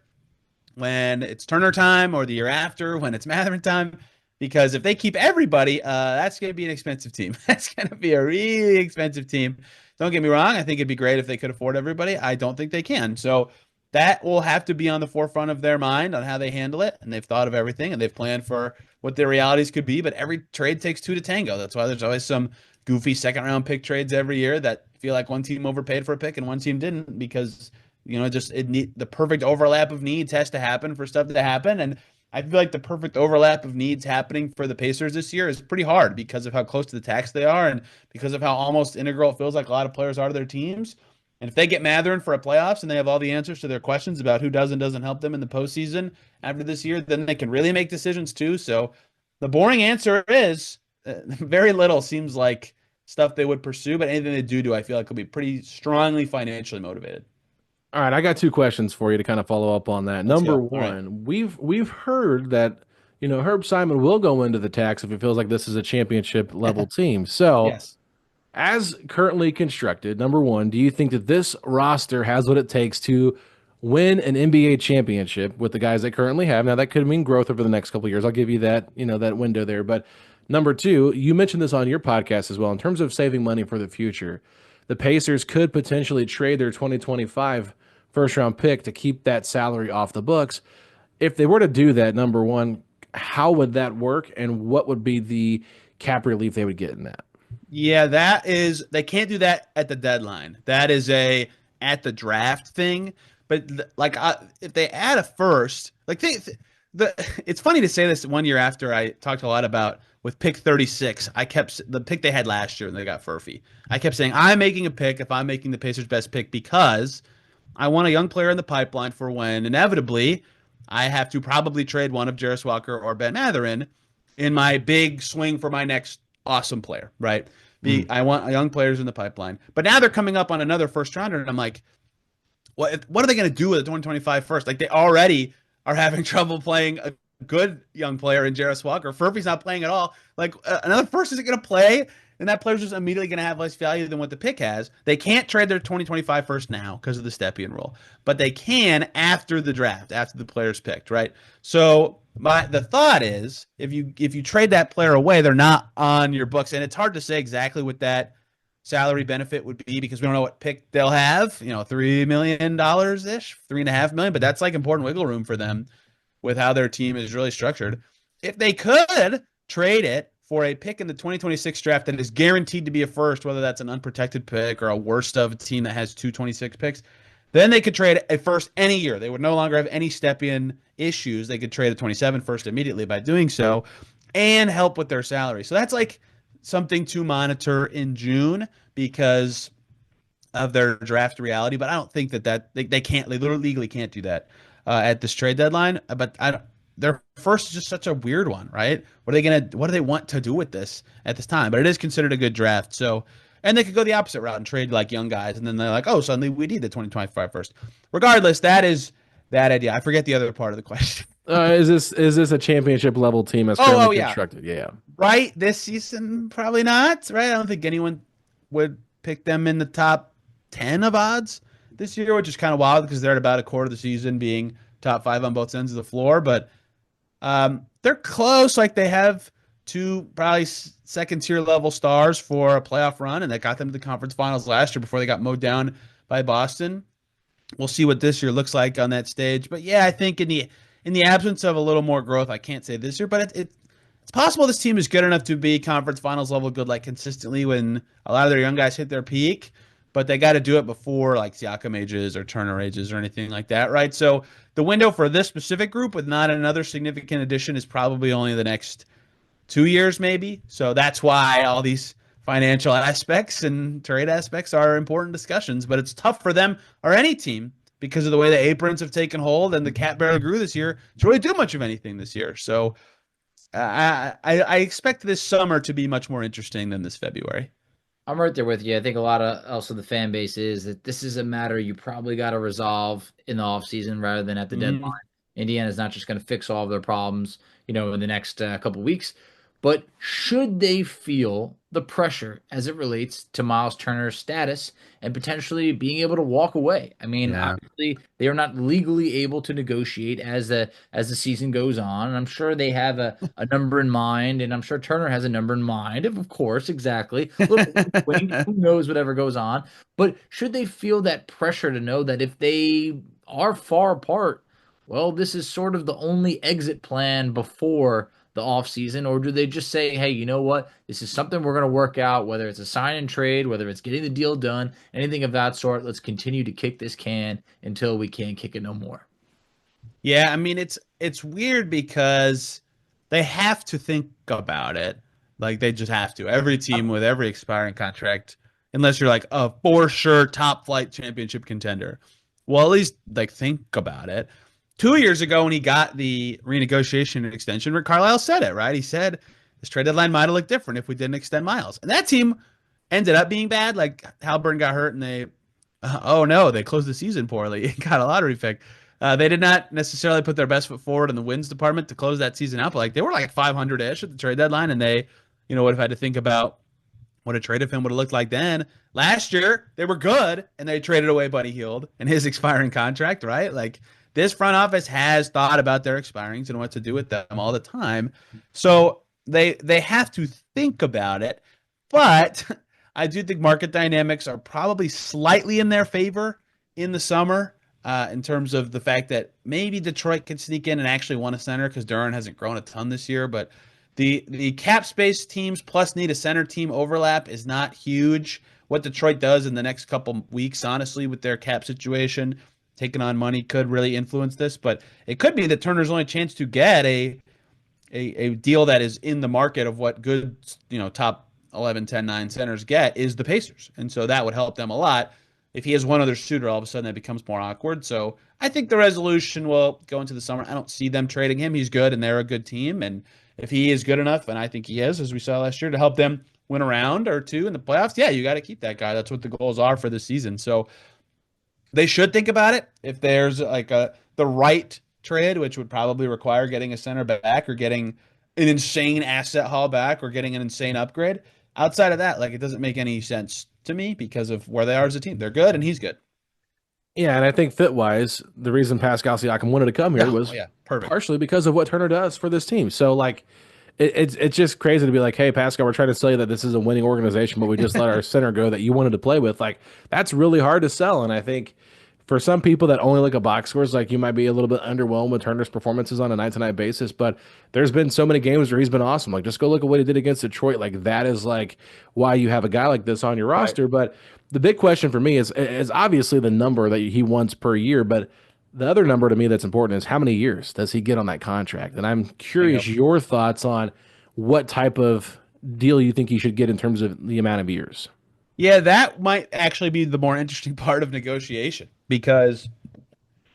when it's Turner time, or the year after when it's Mathurin time. Because if they keep everybody, that's going to be an expensive team. That's going to be a really expensive team. Don't get me wrong. I think it'd be great if they could afford everybody. I don't think they can. So that will have to be on the forefront of their mind on how they handle it. And they've thought of everything, and they've planned for what their realities could be. But every trade takes 2 to tango. That's why there's always some goofy second-round pick trades every year that feel like one team overpaid for a pick and one team didn't, because the perfect overlap of needs has to happen for stuff to happen. And I feel like the perfect overlap of needs happening for the Pacers this year is pretty hard, because of how close to the tax they are, and because of how almost integral it feels like a lot of players are to their teams. And if they get Mathurin for a playoffs and they have all the answers to their questions about who does and doesn't help them in the postseason after this year, then they can really make decisions too. So the boring answer is very little seems like stuff they would pursue, but anything they do, I feel like will be pretty strongly financially motivated. All right, I got two questions for you to kind of follow up on that. Let's Number go. All right. one, we've heard that Herb Simon will go into the tax if it feels like this is a championship level team. So, Yes. as currently constructed, number one, do you think that this roster has what it takes to win an NBA championship with the guys they currently have? Now, that could mean growth over the next couple of years. I'll give you that, that window there. But number two, you mentioned this on your podcast as well, in terms of saving money for the future. The Pacers could potentially trade their 2025 first-round pick to keep that salary off the books. If they were to do that, number one, how would that work, and what would be the cap relief they would get in that? Yeah, they can't do that at the deadline. That is at the draft thing. But if they add a first, it's funny to say this 1 year after I talked a lot about with pick 36. I kept the pick they had last year and they got Furphy. I kept saying I'm making a pick if I'm making the Pacers' best pick because I want a young player in the pipeline for when inevitably I have to probably trade one of Jarace Walker or Benn Mathurin in my big swing for my next awesome player, right? I want young players in the pipeline. But now they're coming up on another first rounder, and I'm like, what are they going to do with the 2025 first? Like, they already are having trouble playing a good young player in Jarace Walker. Furphy's not playing at all. Like, another first isn't going to play, and that player's just immediately going to have less value than what the pick has. They can't trade their 2025 first now because of the Stepien rule, but they can after the draft, after the player's picked, right? So the thought is, if you trade that player away, they're not on your books, and it's hard to say exactly what that salary benefit would be because we don't know what pick they'll have. $3 million ish, $3.5 million, but that's like important wiggle room for them with how their team is really structured. If they could trade it for a pick in the 2026 draft that is guaranteed to be a first, whether that's an unprotected pick or a worst of a team that has 226 picks, then they could trade a first any year. They would no longer have any Stepien issues. They could trade a 27 first immediately by doing so and help with their salary. So that's like something to monitor in June because of their draft reality. But I don't think that they literally legally can't do that at this trade deadline. But their first is just such a weird one, right? What do they want to do with this at this time? But it is considered a good draft. So, and they could go the opposite route and trade like young guys, and then they're like, oh, suddenly we need the 2025 first. Regardless, that is that idea. I forget the other part of the question. Is this a championship level team as currently constructed? Yeah. Right. This season, probably not. Right. I don't think anyone would pick them in the top 10 of odds this year, which is kind of wild because they're at about a quarter of the season being top 5 on both ends of the floor. But they're close. Like, they have two probably second tier level stars for a playoff run, and that got them to the conference finals last year before they got mowed down by Boston. We'll see what this year looks like on that stage. But yeah, I think in the absence of a little more growth, I can't say this year, but it's possible this team is good enough to be conference finals level good, like consistently when a lot of their young guys hit their peak, but they got to do it before like Siakam ages or Turner ages or anything like that, right? So the window for this specific group with not another significant addition is probably only the next 2 years maybe. So that's why all these financial aspects and trade aspects are important discussions, but it's tough for them or any team because of the way the aprons have taken hold and the cap barely grew this year to really do much of anything this year. So I expect this summer to be much more interesting than this February. I'm right there with you. I think a lot of also the fan base is that this is a matter you probably got to resolve in the offseason rather than at the deadline. Indiana's not just going to fix all of their problems, in the next couple weeks. But should they feel the pressure as it relates to Miles Turner's status and potentially being able to walk away? I mean, obviously, they are not legally able to negotiate as the season goes on. And I'm sure they have a number in mind, and I'm sure Turner has a number in mind. Of course, exactly. A little wing, who knows whatever goes on. But should they feel that pressure to know that if they are far apart, well, this is sort of the only exit plan before the offseason, or do they just say, hey, you know what? This is something we're going to work out, whether it's a sign and trade, whether it's getting the deal done, anything of that sort. Let's continue to kick this can until we can't kick it no more. Yeah, I mean, it's weird because they have to think about it. Like, they just have to. Every team with every expiring contract unless you're like a for sure top flight championship contender. Well, at least like think about it. 2 years ago, when he got the renegotiation extension, Rick Carlisle said it, right? He said this trade deadline might have looked different if we didn't extend Miles. And that team ended up being bad. Like Halliburton got hurt and they closed the season poorly. It got a lottery pick. They did not necessarily put their best foot forward in the wins department to close that season out, but like they were like 500-ish at the trade deadline, and they, would have had to think about what a trade of him would have looked like then. Last year, they were good, and they traded away Buddy Hield and his expiring contract, right? Like this front office has thought about their expirings and what to do with them all the time. So they have to think about it, but I do think market dynamics are probably slightly in their favor in the summer. In terms of the fact that maybe Detroit could sneak in and actually want a center because Duran hasn't grown a ton this year. But the cap space teams plus need a center team overlap is not huge. What Detroit does in the next couple weeks, honestly, with their cap situation, taking on money could really influence this. But it could be that Turner's only chance to get a deal that is in the market of what good, top 11, 10, 9 centers get is the Pacers. And so that would help them a lot. If he has one other shooter, all of a sudden that becomes more awkward. So I think the resolution will go into the summer. I don't see them trading him. He's good, and they're a good team. And if he is good enough, and I think he is, as we saw last year, to help them win a round or two in the playoffs, yeah, you got to keep that guy. That's what the goals are for this season. So they should think about it. If there's like the right trade, which would probably require getting a center back or getting an insane asset haul back or getting an insane upgrade. Outside of that, like it doesn't make any sense to me because of where they are as a team. They're good, and he's good. Yeah, and I think fit-wise, the reason Pascal Siakam wanted to come here was partially because of what Turner does for this team. So, like, it's just crazy to be like, hey, Pascal, we're trying to sell you that this is a winning organization, but we just let our center go that you wanted to play with. Like, that's really hard to sell, and I think for some people that only look at box scores, like you might be a little bit underwhelmed with Turner's performances on a night-to-night basis, but there's been so many games where he's been awesome. Like, just go look at what he did against Detroit. Like, that is like why you have a guy like this on your roster. Right. But the big question for me is obviously the number that he wants per year, but the other number to me that's important is how many years does he get on that contract? And I'm curious your thoughts on what type of deal you think he should get in terms of the amount of years. Yeah, that might actually be the more interesting part of negotiation because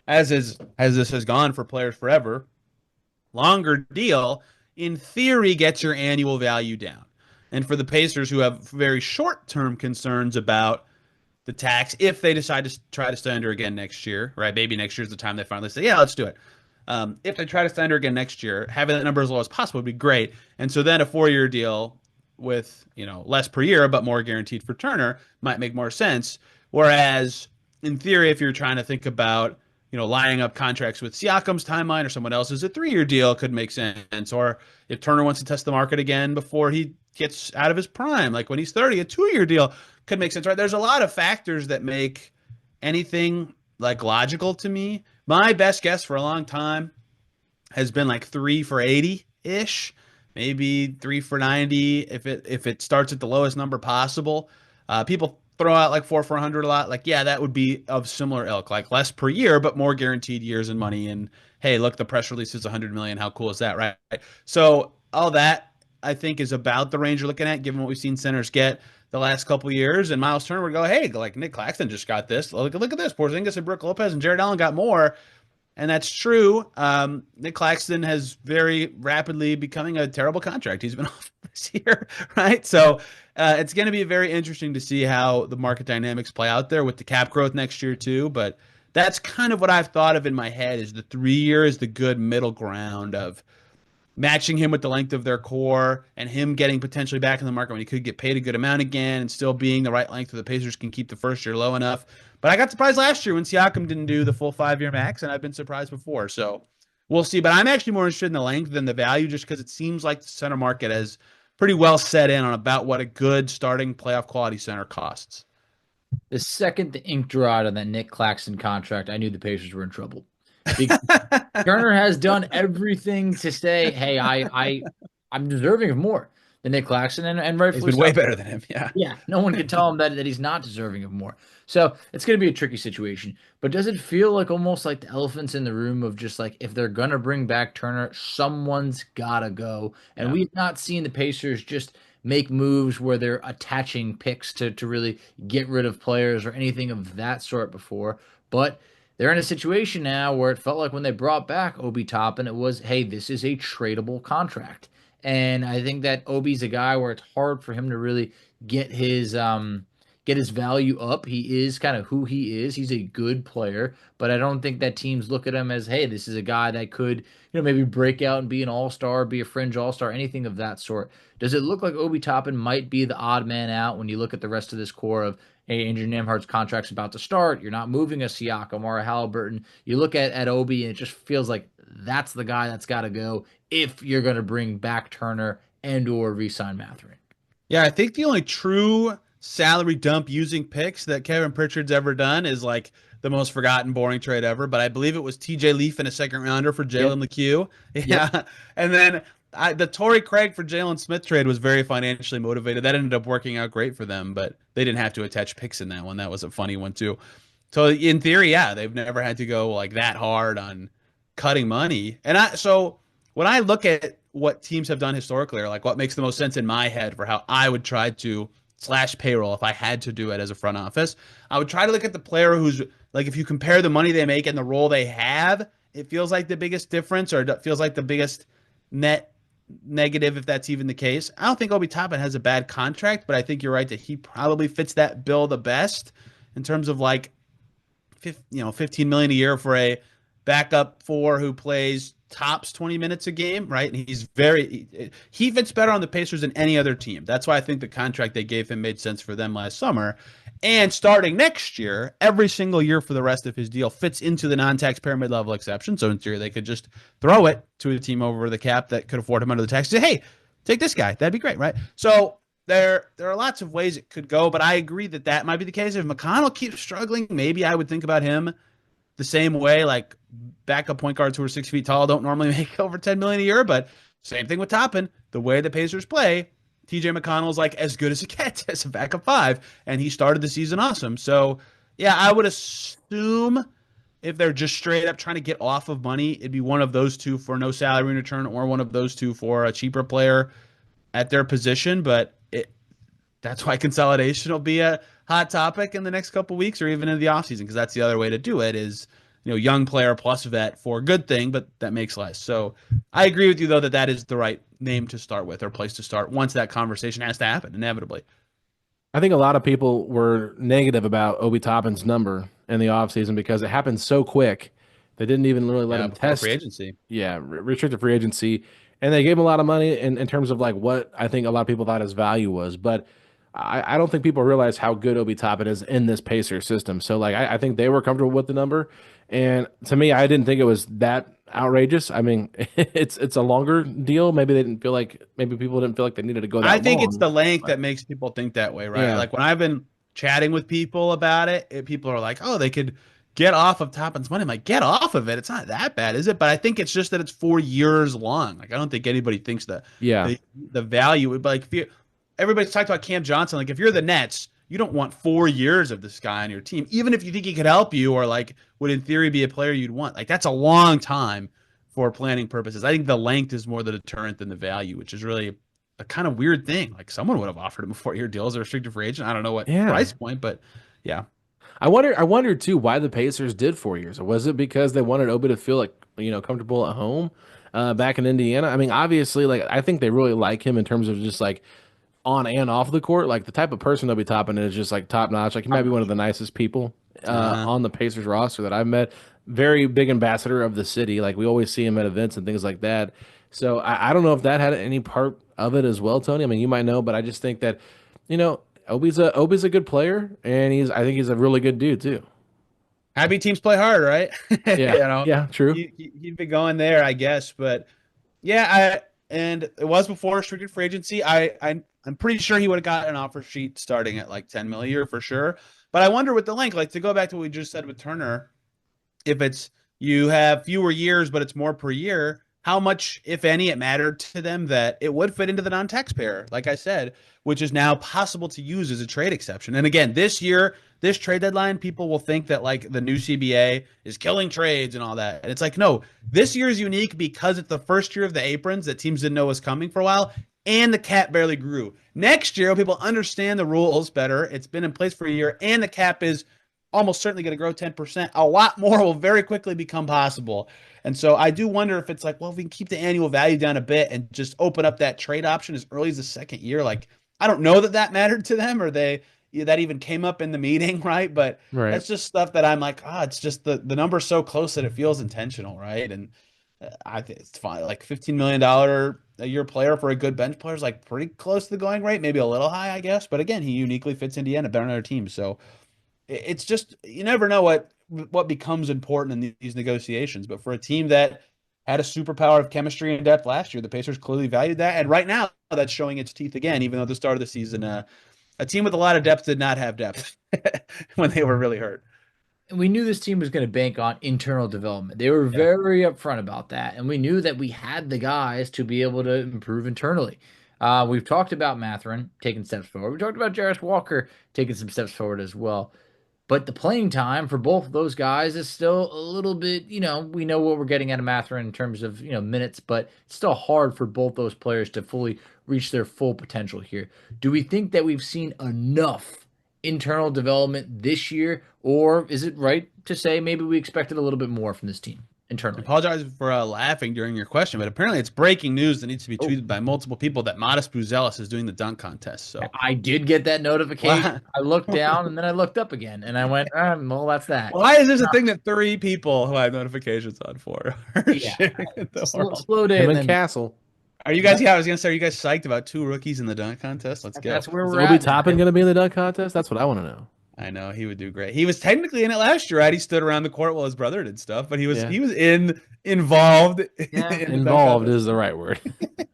as this has gone for players forever, longer deal in theory gets your annual value down. And for the Pacers who have very short-term concerns about the tax, if they decide to try to stay under again next year, right? Maybe next year's the time they finally say, yeah, let's do it. If they try to stay under again next year, having that number as low as possible would be great. And so then a 4-year deal with less per year but more guaranteed for Turner might make more sense. Whereas in theory, if you're trying to think about lining up contracts with Siakam's timeline or someone else's, a 3-year deal could make sense. Or if Turner wants to test the market again before he gets out of his prime, like when he's 30, a 2-year deal could make sense, right? There's a lot of factors that make anything like logical to me. My best guess for a long time has been like 3 for 80-ish. Maybe 3 for 90 if it starts at the lowest number possible. People throw out like 4 for 100 a lot. Like, yeah, that would be of similar ilk, like less per year, but more guaranteed years and money. And hey, look, the press release is $100 million. How cool is that, right? So all that I think is about the range you're looking at, given what we've seen centers get the last couple of years. And Miles Turner would go, hey, like Nick Claxton just got this. Look at this. Porzingis and Brook Lopez and Jared Allen got more. And that's true. Nick Claxton has very rapidly becoming a terrible contract. He's been off this year, right? So it's going to be very interesting to see how the market dynamics play out there with the cap growth next year too. But that's kind of what I've thought of in my head is the 3-year is the good middle ground of matching him with the length of their core and him getting potentially back in the market when he could get paid a good amount again and still being the right length so the Pacers can keep the first year low enough. But I got surprised last year when Siakam didn't do the full 5-year max, and I've been surprised before. So we'll see. But I'm actually more interested in the length than the value just because it seems like the center market has pretty well set in on about what a good starting playoff quality center costs. The second the ink dried on that Nick Claxton contract, I knew the Pacers were in trouble. Turner has done everything to say, hey, I'm deserving of more than Nick Claxton, and rightfully he's been way better than him. Yeah. No one can tell him that he's not deserving of more. So it's going to be a tricky situation. But does it feel like almost like the elephants in the room of just like if they're going to bring back Turner, someone's got to go? And we've not seen the Pacers just make moves where they're attaching picks to really get rid of players or anything of that sort before. But they're in a situation now where it felt like when they brought back Obi Toppin, it was, hey, this is a tradable contract. And I think that Obi's a guy where it's hard for him to really get his value up. He is kind of who he is. He's a good player, but I don't think that teams look at him as, hey, this is a guy that could, maybe break out and be an all-star, be a fringe all-star, anything of that sort. Does it look like Obi Toppin might be the odd man out when you look at the rest of this core of, hey, Andrew Nembhard's contract's about to start. You're not moving a Siakam or a Halliburton. You look at Obi, and it just feels like that's the guy that's got to go if you're going to bring back Turner and or re-sign Mathurin. Yeah, I think the only true salary dump using picks that Kevin Pritchard's ever done is like the most forgotten, boring trade ever. But I believe it was TJ Leaf in a second rounder for Jalen LeCue. Yeah. Yep. And then the Torrey Craig for Jalen Smith trade was very financially motivated. That ended up working out great for them, but they didn't have to attach picks in that one. That was a funny one too. So in theory, yeah, they've never had to go like that hard on cutting money. And so when I look at what teams have done historically, or like what makes the most sense in my head for how I would try to slash payroll if I had to do it as a front office, I would try to look at the player who's like, if you compare the money they make and the role they have, it feels like the biggest difference, or it feels like the biggest net negative, if that's even the case. I don't think Obi Toppin has a bad contract, but I think you're right that he probably fits that bill the best in terms of like, $15 million a year for a backup four who plays tops 20 minutes a game, right? And he fits better on the Pacers than any other team. That's why I think the contract they gave him made sense for them last summer. And starting next year, every single year for the rest of his deal fits into the non-tax pyramid level exception. So in theory, they could just throw it to a team over the cap that could afford him under the tax. Say, hey, take this guy. That'd be great, right? So there are lots of ways it could go, but I agree that might be the case. If McConnell keeps struggling, maybe I would think about him the same way. Like backup point guards who are 6 feet tall don't normally make over $10 million a year, but same thing with Toppin. The way the Pacers play, TJ McConnell's like as good as it gets as a backup five, and he started the season awesome. So yeah, I would assume if they're just straight up trying to get off of money, it'd be one of those two for no salary in return, or one of those two for a cheaper player at their position. But that's why consolidation will be a hot topic in the next couple of weeks, or even in the offseason, because that's the other way to do it is, young player plus vet for a good thing, but that makes less. So I agree with you, though, that is the right name to start with, or place to start once that conversation has to happen, inevitably. I think a lot of people were negative about Obi Toppin's number in the offseason because it happened so quick. They didn't even really let him test free agency. Yeah, restricted free agency. And they gave him a lot of money in terms of like what I think a lot of people thought his value was. But I don't think people realize how good Obi Toppin is in this Pacers system. So like I think they were comfortable with the number. And to me, I didn't think it was that outrageous. I mean, it's a longer deal. Maybe people didn't feel like they needed to go that long. I think it's the length that makes people think that way, right? Yeah. Like when I've been chatting with people about it, people are like, oh, they could get off of Toppin's money. I'm like, get off of it. It's not that bad, is it? But I think it's just that it's 4 years long. Like I don't think anybody thinks that the value. But like everybody's talked about Cam Johnson. Like if you're the Nets, you don't want 4 years of this guy on your team, even if you think he could help you or like would in theory be a player you'd want. Like that's a long time for planning purposes. I think the length is more the deterrent than the value, which is really a kind of weird thing. Like someone would have offered him a 4-year deal as a restricted free agent. I don't know what price point, but yeah. I wondered too why the Pacers did 4 years. Was it because they wanted Obi to feel like comfortable at home back in Indiana? I mean, obviously, like I think they really like him in terms of just like on and off the court. Like the type of person Obi Toppin is just like top notch. Like he might be one of the nicest people on the Pacers roster that I've met. Very big ambassador of the city. Like we always see him at events and things like that. So I don't know if that had any part of it as well, Tony. I mean, you might know, but I just think that Obi's a good player, and I think he's a really good dude too. Happy teams play hard, right? Yeah, yeah, true. He'd be going there, I guess, but yeah, and it was before restricted free agency. I'm pretty sure he would have got an offer sheet starting at like $10 million a year for sure. But I wonder with the length, like to go back to what we just said with Turner, if it's you have fewer years but it's more per year, how much, if any, it mattered to them that it would fit into the non-taxpayer, like I said, which is now possible to use as a trade exception. And again, this year, this trade deadline, people will think that like the new CBA is killing trades and all that. And it's like, no, this year is unique because it's the first year of the aprons that teams didn't know was coming for a while. and the cap barely grew. Next year, people understand the rules better. It's been in place for a year, and the cap is almost certainly going to grow 10%. A lot more will very quickly become possible. And so I do wonder if it's like, well, if we can keep the annual value down a bit and just open up that trade option as early as the second year. Like, I don't know that mattered to them, or that even came up in the meeting, right? But that's just stuff that I'm like, it's just the number's so close that it feels intentional, right? And I think it's fine. Like $15 million a year player for a good bench player is like pretty close to the going rate, maybe a little high, I guess. But again, he uniquely fits Indiana better than other teams. So it's just, you never know what becomes important in these negotiations. But for a team that had a superpower of chemistry and depth last year, the Pacers clearly valued that. And right now, that's showing its teeth again, even though at the start of the season, a team with a lot of depth did not have depth when they were really hurt. We knew this team was going to bank on internal development. They were very upfront about that. And we knew that we had the guys to be able to improve internally. We've talked about Mathurin taking steps forward. We talked about Jarace Walker taking some steps forward as well. But the playing time for both of those guys is still a little bit, we know what we're getting out of Mathurin in terms of, minutes, but it's still hard for both those players to fully reach their full potential here. Do we think that we've seen enough internal development this year, or is it right to say maybe we expected a little bit more from this team internally? I apologize for laughing during your question, but apparently it's breaking news that needs to be tweeted by multiple people that Modest Buzelis is doing the dunk contest. So I did get that notification. I looked down and then I looked up again and I went, well, that's that. Why is this a thing that 3 people who I have notificacations on for are sharing it the world? Slow day. Him and Castle. Are you guys? Yeah, I was gonna say, are you guys psyched about 2 rookies in the dunk contest? Let's go. That's where we're Is at. Obi Toppin going to be in the dunk contest? That's what I want to know. I know he would do great. He was technically in it last year, right? He stood around the court while his brother did stuff, but he was involved. Yeah. Involved is the right word.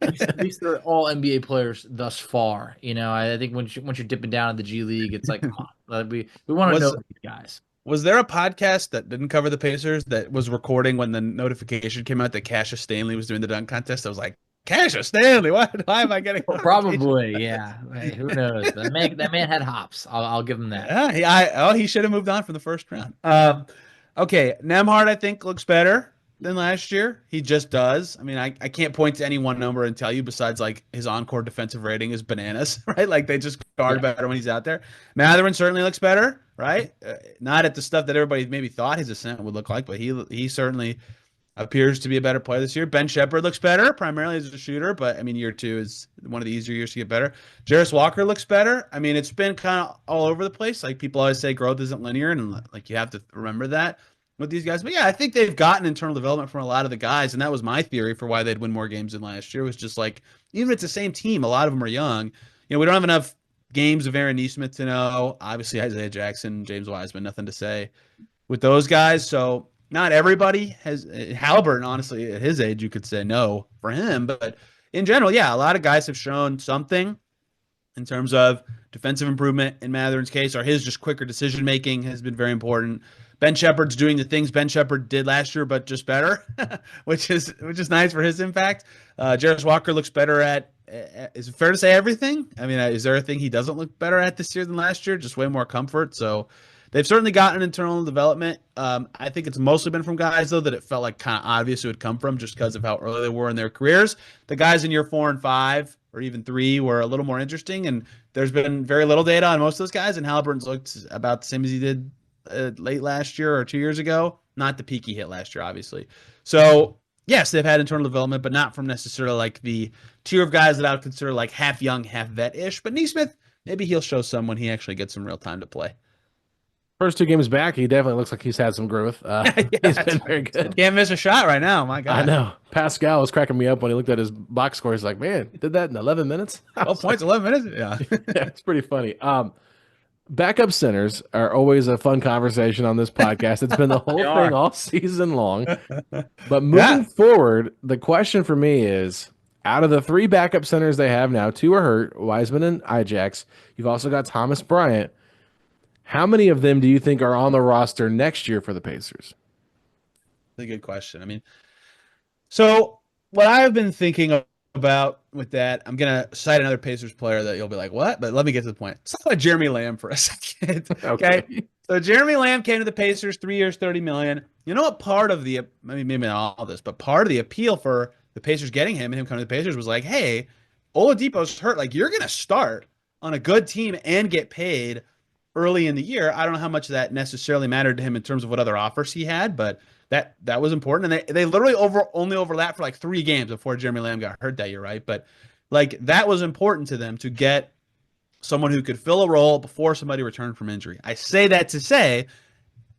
At least they're all NBA players thus far. I think once you're dipping down in the G League, it's like, come on, we want to know these guys. Was there a podcast that didn't cover the Pacers that was recording when the notification came out that Cassius Stanley was doing the dunk contest? I was like, Cassius Stanley, why am I getting? Probably, yeah. Hey, who knows? That man had hops. I'll give him that. Yeah, he should have moved on from the first round. Okay, Nembhard I think looks better than last year. He just does. I mean, I can't point to any one number and tell you besides like his on-court defensive rating is bananas, right? Like they just guard better when he's out there. Mathurin certainly looks better, right? Not at the stuff that everybody maybe thought his ascent would look like, but he certainly appears to be a better player this year. Ben Shepherd looks better, primarily as a shooter, but I mean, year 2 is one of the easier years to get better. Jarace Walker looks better. I mean, it's been kind of all over the place. Like people always say growth isn't linear, and like you have to remember that with these guys. But yeah, I think they've gotten internal development from a lot of the guys, and that was my theory for why they'd win more games than last year. Was just like, even if it's the same team, a lot of them are young. We don't have enough games of Aaron Nesmith to know. Obviously, Isaiah Jackson, James Wiseman, nothing to say with those guys. So not everybody has Halliburton, honestly, at his age, you could say no for him. But in general, yeah, a lot of guys have shown something in terms of defensive improvement in Mathurin's case, or his just quicker decision-making has been very important. Ben Shepherd's doing the things Ben Shepherd did last year, but just better, which is nice for his impact. Jarace Walker looks better at, is it fair to say everything? I mean, is there a thing he doesn't look better at this year than last year? Just way more comfort. So they've certainly gotten internal development. I think it's mostly been from guys, though, that it felt like kind of obvious it would come from just because of how early they were in their careers. The guys in year 4 and 5 or even 3 were a little more interesting, and there's been very little data on most of those guys, and Halliburton's looked about the same as he did late last year or 2 years ago. Not the peak he hit last year, obviously. So, yes, they've had internal development, but not from necessarily like the tier of guys that I would consider like half young, half vet-ish. But Nesmith, maybe he'll show some when he actually gets some real time to play. First 2 games back, he definitely looks like he's had some growth. He's been very good. Can't miss a shot right now. My God. I know. Pascal was cracking me up when he looked at his box score. He's like, man, did that in 11 minutes? 12 points, 11 minutes? Yeah. Yeah, it's pretty funny. Backup centers are always a fun conversation on this podcast. It's been the whole thing all season long. But moving forward, the question for me is, out of the 3 backup centers they have now, 2 are hurt, Wiseman and Ijax. You've also got Thomas Bryant. How many of them do you think are on the roster next year for the Pacers? That's a good question. I mean, so what I've been thinking about with that, I'm going to cite another Pacers player that you'll be like, what? But let me get to the point. Let's talk about Jeremy Lamb for a second. Okay. So Jeremy Lamb came to the Pacers, 3 years, $30 million. You know what part of the, maybe not all of this, but part of the appeal for the Pacers getting him and him coming to the Pacers was like, hey, Oladipo's hurt. Like, you're going to start on a good team and get paid early in the year. I don't know how much that necessarily mattered to him in terms of what other offers he had, but that was important. And they literally only overlapped for like 3 games before Jeremy Lamb got hurt that year, right? But like, that was important to them to get someone who could fill a role before somebody returned from injury. I say that to say,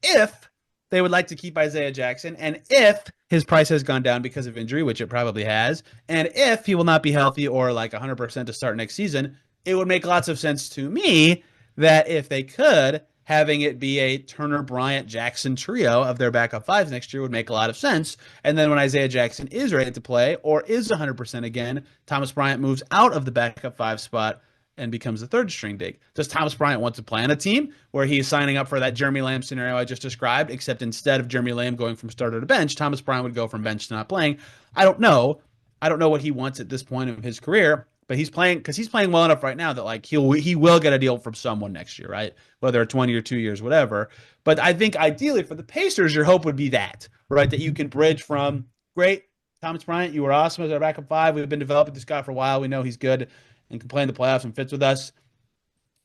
if they would like to keep Isaiah Jackson, and if his price has gone down because of injury, which it probably has, and if he will not be healthy or like 100% to start next season, it would make lots of sense to me that if they could, having it be a Turner, Bryant, Jackson trio of their backup fives next year would make a lot of sense. And then when Isaiah Jackson is ready to play or is 100% again, Thomas Bryant moves out of the backup 5 spot and becomes the 3rd string big. Does Thomas Bryant want to play on a team where he is signing up for that Jeremy Lamb scenario I just described, except instead of Jeremy Lamb going from starter to bench, Thomas Bryant would go from bench to not playing? I don't know. I don't know what he wants at this point of his career, but he's playing well enough right now that like he will get a deal from someone next year, right? Whether it's 1 year, 2 years, whatever. But I think ideally for the Pacers, your hope would be that, right? That you can bridge from, great, Thomas Bryant, you were awesome as our backup 5. We've been developing this guy for a while. We know he's good and can play in the playoffs and fits with us.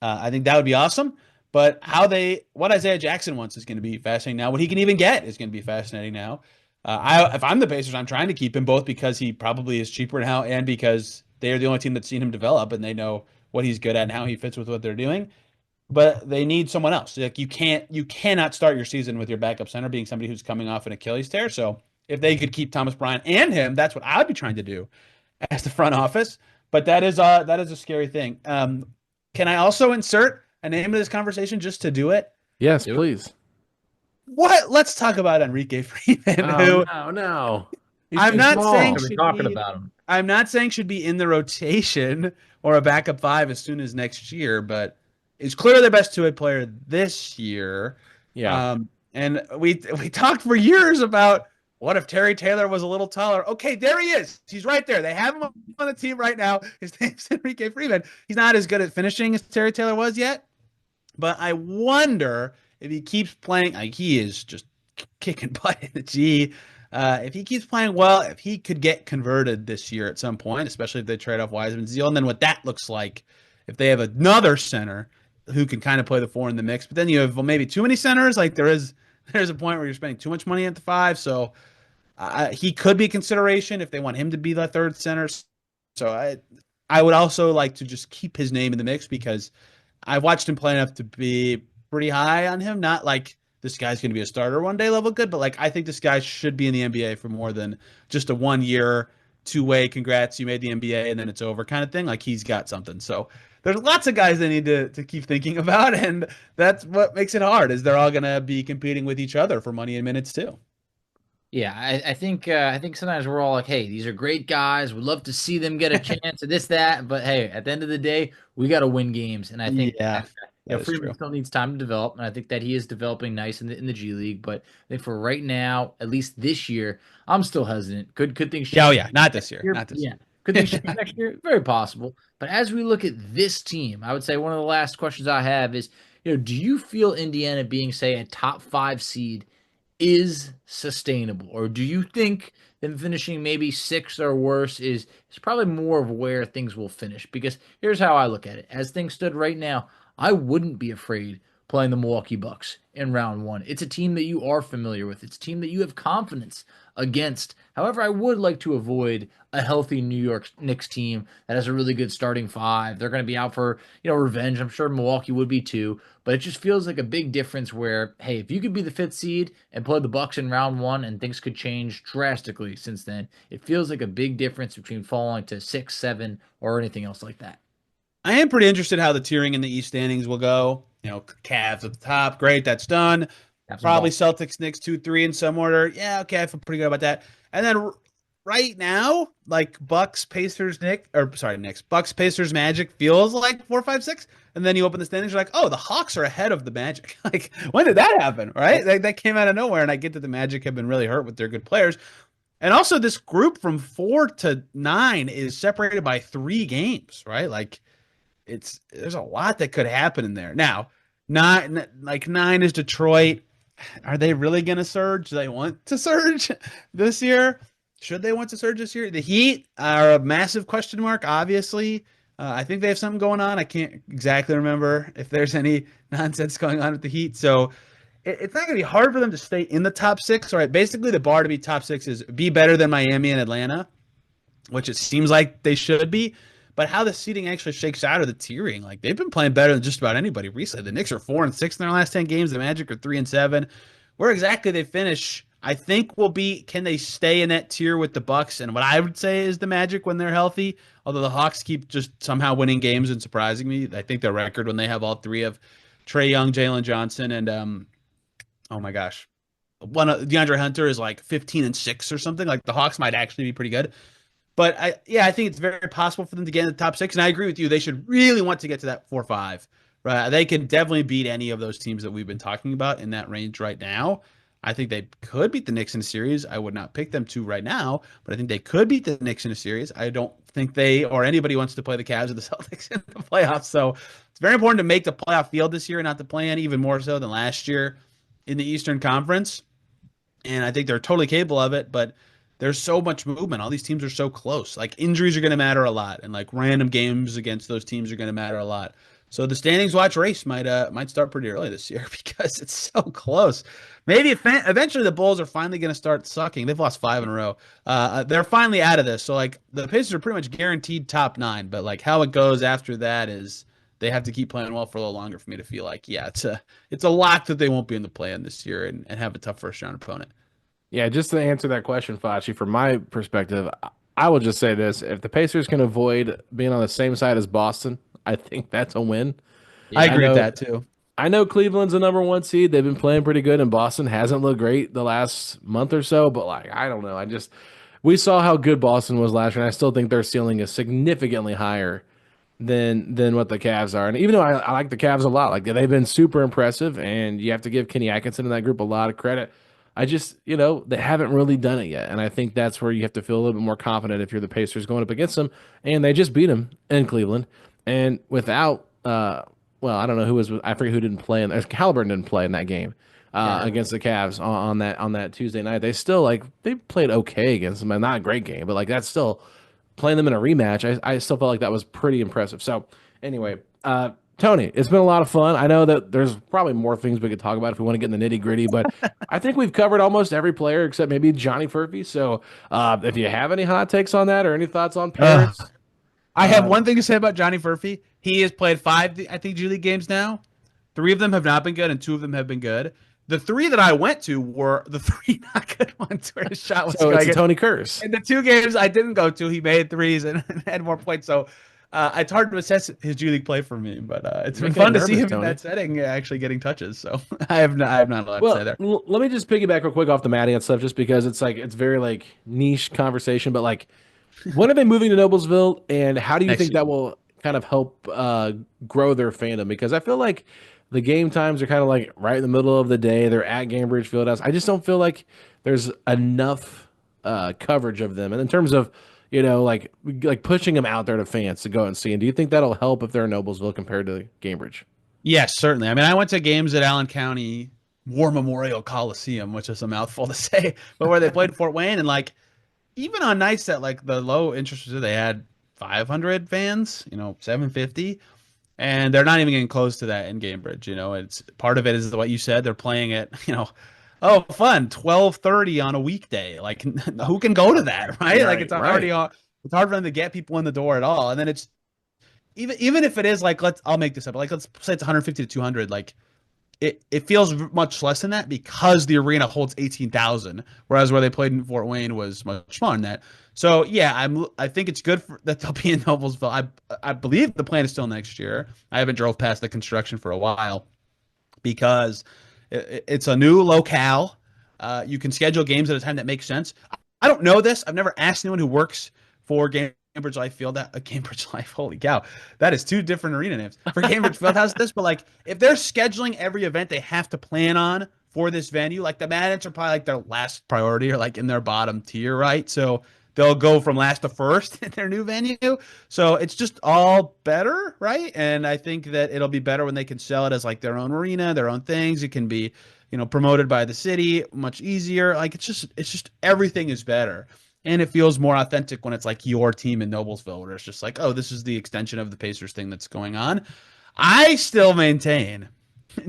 I think that would be awesome. But what Isaiah Jackson wants is going to be fascinating now. What he can even get is going to be fascinating now. If I'm the Pacers, I'm trying to keep him both because he probably is cheaper now and because they're the only team that's seen him develop and they know what he's good at and how he fits with what they're doing. But they need someone else. Like, you cannot start your season with your backup center being somebody who's coming off an Achilles tear. So if they could keep Thomas Bryant and him, that's what I'd be trying to do as the front office. But that is a scary thing. Can I also insert a name of this conversation just to do it? Yes, please. What? Let's talk about Enrique Freeman. No. I'm not saying I'm not saying should be in the rotation or a backup 5 as soon as next year, but is clearly their best 2-way player this year. Yeah. And we talked for years about, what if Terry Taylor was a little taller? Okay, there he is. He's right there. They have him on the team right now. His name's Enrique Freeman. He's not as good at finishing as Terry Taylor was yet, but I wonder if he keeps playing. Like, he is just kicking butt in the G. If he keeps playing well, if he could get converted this year at some point, especially if they trade off Wiseman's deal, and then what that looks like if they have another center who can kind of play the 4 in the mix. But then you have maybe too many centers. Like, there's a point where you're spending too much money at the 5. So he could be a consideration if they want him to be the 3rd center. So I would also like to just keep his name in the mix because I've watched him play enough to be pretty high on him. Not like this guy's going to be a starter one day level good, but like, I think this guy should be in the NBA for more than just a 1 year, 2-way, congrats, you made the NBA and then it's over kind of thing. Like, he's got something. So there's lots of guys they need to keep thinking about, and that's what makes it hard, is they're all going to be competing with each other for money and minutes too. Yeah, I think sometimes we're all like, hey, these are great guys. We'd love to see them get a chance at this, that. But hey, at the end of the day, we got to win games. And I think Freeman still needs time to develop. And I think that he is developing nice in the G League. But I think for right now, at least this year, I'm still hesitant. Could things change? Oh, yeah, not this year. Not this year. Could things change next year? Very possible. But as we look at this team, I would say one of the last questions I have is, do you feel Indiana being, say, a top 5 seed is sustainable, or do you think them finishing maybe 6th or worse is probably more of where things will finish? Because here's how I look at it. As things stood right now, I wouldn't be afraid playing the Milwaukee Bucks in round 1. It's a team that you are familiar with. It's a team that you have confidence against. However, I would like to avoid a healthy New York Knicks team that has a really good starting 5. They're going to be out for, revenge. I'm sure Milwaukee would be too, but it just feels like a big difference where, hey, if you could be the 5th seed and play the Bucks in round 1 and things could change drastically since then, it feels like a big difference between falling to 6, 7, or anything else like that. I am pretty interested how the tiering in the East standings will go. Cavs at the top. Great, that's done. Probably Celtics, Knicks, 2, 3 in some order. Yeah, okay, I feel pretty good about that. And then right now, like Bucks, Pacers, Bucks, Pacers, Magic feels like 4, 5, 6. And then you open the standings, you're like, oh, the Hawks are ahead of the Magic. Like, when did that happen, right? That came out of nowhere. And I get that the Magic have been really hurt with their good players. And also this group from 4 to 9 is separated by 3 games, right? Like, there's a lot that could happen in there. Now, 9 is Detroit. Are they really going to surge? Do they want to surge this year? Should they want to surge this year? The Heat are a massive question mark, obviously. I think they have something going on. I can't exactly remember if there's any nonsense going on with the Heat. So it's not going to be hard for them to stay in the top six. All right. Basically, the bar to be top six is be better than Miami and Atlanta, which it seems like they should be. But how the seeding actually shakes out of the tiering, like they've been playing better than just about anybody recently. The Knicks are 4-6 in their last 10 games. The Magic are 3-7. Where exactly they finish, I think will be, can they stay in that tier with the Bucks? And what I would say is the Magic when they're healthy. Although the Hawks keep just somehow winning games and surprising me. I think their record when they have all three of Trae Young, Jalen Johnson, and oh my gosh, DeAndre Hunter is like 15-6 or something. Like the Hawks might actually be pretty good. But I think it's very possible for them to get in the top six. And I agree with you. They should really want to get to that 4-5. Right? They can definitely beat any of those teams that we've been talking about in that range right now. I think they could beat the Knicks in a series. I would not pick them to right now, but I think they could beat the Knicks in a series. I don't think they or anybody wants to play the Cavs or the Celtics in the playoffs. So it's very important to make the playoff field this year and not to play in, even more so than last year in the Eastern Conference. And I think they're totally capable of it, but there's so much movement. All these teams are so close. Like injuries are going to matter a lot, and like random games against those teams are going to matter a lot. So the standings watch race might start pretty early this year because it's so close. Maybe eventually the Bulls are finally going to start sucking. They've lost 5 in a row. They're finally out of this. So like the Pacers are pretty much guaranteed top 9, but like how it goes after that is they have to keep playing well for a little longer for me to feel like, yeah, it's a lock that they won't be in the play-in this year and have a tough first round opponent. Yeah, just to answer that question, Facci, from my perspective, I will just say this. If the Pacers can avoid being on the same side as Boston, I think that's a win. Yeah, I agree with that too. I know Cleveland's the number 1 seed. They've been playing pretty good, and Boston hasn't looked great the last month or so, but like, I don't know. We saw how good Boston was last year, and I still think their ceiling is significantly higher than what the Cavs are. And even though I like the Cavs a lot, like they've been super impressive, and you have to give Kenny Atkinson and that group a lot of credit. I just, they haven't really done it yet. And I think that's where you have to feel a little bit more confident if you're the Pacers going up against them. And they just beat them in Cleveland. And without, I don't know I forget who didn't play. Halliburton didn't play in that game against the Cavs on that Tuesday night. They still, they played okay against them. Not a great game, but, that's still playing them in a rematch. I still felt like that was pretty impressive. So, anyway, Tony, it's been a lot of fun. I know that there's probably more things we could talk about if we want to get in the nitty gritty, but I think we've covered almost every player except maybe Johnny Furphy. So if you have any hot takes on that or any thoughts on Paris. I have one thing to say about Johnny Furphy. He has played 5, I think, G League games now. 3 of them have not been good, and 2 of them have been good. The 3 that I went to were the 3 not good ones where his shot was so going. It's a Tony curse. And the 2 games I didn't go to, he made 3s and had more points. So it's hard to assess his G League play for me, but it's been fun to see him in that setting, actually getting touches. So I have not a lot to say there. Let me just piggyback real quick off the Matty and stuff, just because it's very niche conversation. But when are they moving to Noblesville, and how do you think that will kind of help grow their fandom? Because I feel like the game times are kind of right in the middle of the day. They're at Gainbridge Fieldhouse. I just don't feel like there's enough coverage of them, and in terms of pushing them out there to fans to go and see. And do you think that'll help if they're in Noblesville compared to Cambridge? Yes, certainly. I mean, I went to games at Allen County War Memorial Coliseum, which is a mouthful to say, but where they played Fort Wayne, and even on nights that the low interest, they had 500 fans, 750, and they're not even getting close to that in Cambridge. It's part of it is what you said. They're playing it, oh, fun! 12:30 on a weekday. Who can go to that, right? It's already on. It's hard for them to get people in the door at all. And then it's even if it is I'll make this up. Let's say it's 150 to 200. It feels much less than that because the arena holds 18,000, whereas where they played in Fort Wayne was much smaller than that. So yeah, I think it's good that they'll be in Noblesville. I believe the plan is still next year. I haven't drove past the construction for a while because it's a new locale. You can schedule games at a time that makes sense. I don't know this. I've never asked anyone who works for Cambridge Life Field. Cambridge Life, holy cow. That is 2 different arena names. For Cambridge Fieldhouse, but if they're scheduling every event they have to plan on for this venue, the Madden are probably their last priority or in their bottom tier, right? So they'll go from last to first in their new venue. So it's just all better, right? And I think that it'll be better when they can sell it as their own arena, their own things. It can be, promoted by the city, much easier. It's just everything is better. And it feels more authentic when it's like your team in Noblesville, where it's just like, oh, this is the extension of the Pacers thing that's going on. I still maintain,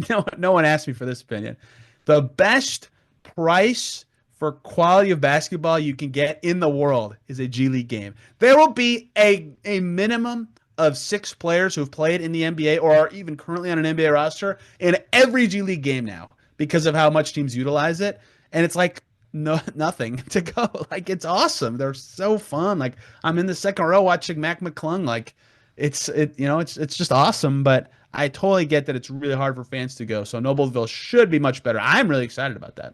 no one asked me for this opinion, the best price for quality of basketball you can get in the world is a G League game. There will be a minimum of 6 players who have played in the NBA or are even currently on an NBA roster in every G League game now because of how much teams utilize it. And it's like nothing to go. Like, it's awesome. They're so fun. Like, I'm in the second row watching Mac McClung. Like, it's just awesome. But I totally get that it's really hard for fans to go. So Noblesville should be much better. I'm really excited about that.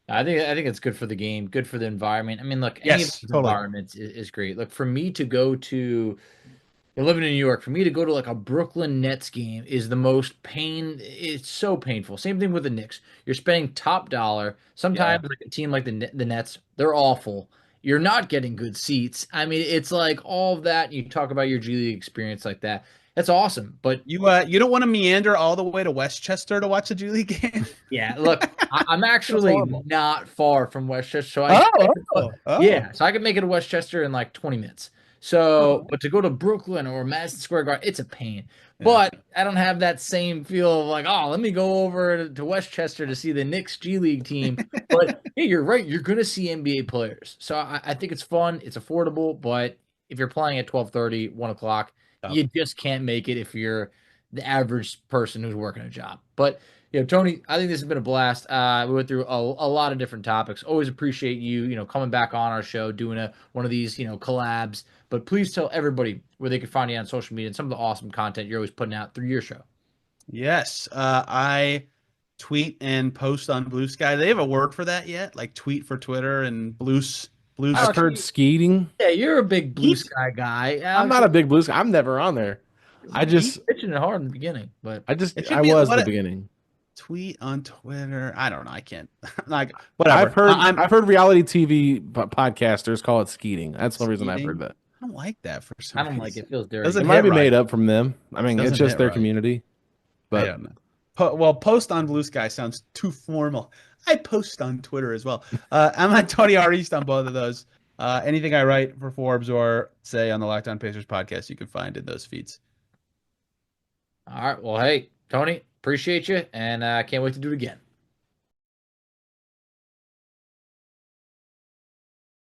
I think it's good for the game, good for the environment. I mean, look, Yes, any of these totally. environments is great. Look, for me to go to, living in New York, for me to go to like a Brooklyn Nets game is the most pain. It's so painful. Same thing with the Knicks. You're spending top dollar. Sometimes like a team like the Nets, they're awful. You're not getting good seats. I mean, it's like all of that. You talk about your G League experience like that. That's awesome. But You don't want to meander all the way to Westchester to watch a G League game? yeah, look, I'm actually horrible. not far from Westchester, so I Yeah. so I can make it to Westchester in like 20 minutes. So, but to go to Brooklyn or Madison Square Garden, it's a pain. Yeah. But I don't have that same feel of like, oh, let me go over to Westchester to see the Knicks G League team. But hey, you're right. You're going to see NBA players. So I think it's fun. It's affordable. But if you're playing at 12:30, 1 o'clock, you just can't make it if you're the average person who's working a job. But Tony, I think this has been a blast. We went through a lot of different topics. Always appreciate you, coming back on our show, doing one of these, collabs. But please tell everybody where they can find you on social media and some of the awesome content you're always putting out through your show. Yes, I tweet and post on Blue Sky. They have a word for that yet? Like tweet for Twitter and Blue. I've heard skeeting. Yeah, you're a big Blue Sky guy. I'm not a big Blue Sky. I'm never on there. He's pitching it hard in the beginning, but I was in the beginning. Tweet on Twitter. I don't know. I can't. Like, whatever. I've heard reality TV podcasters call it skeeting. That's the reason I've heard that. I don't like that for some I don't reason. like it. It feels dirty. It might be made up from them. I mean, it's just their community. But I don't know. Well, post on Blue Sky sounds too formal. I post on Twitter as well. I'm at Tony R. East on both of those. Anything I write for Forbes or say on the Locked On Pacers podcast, you can find in those feeds. All right. Well, hey, Tony, appreciate you, and I can't wait to do it again.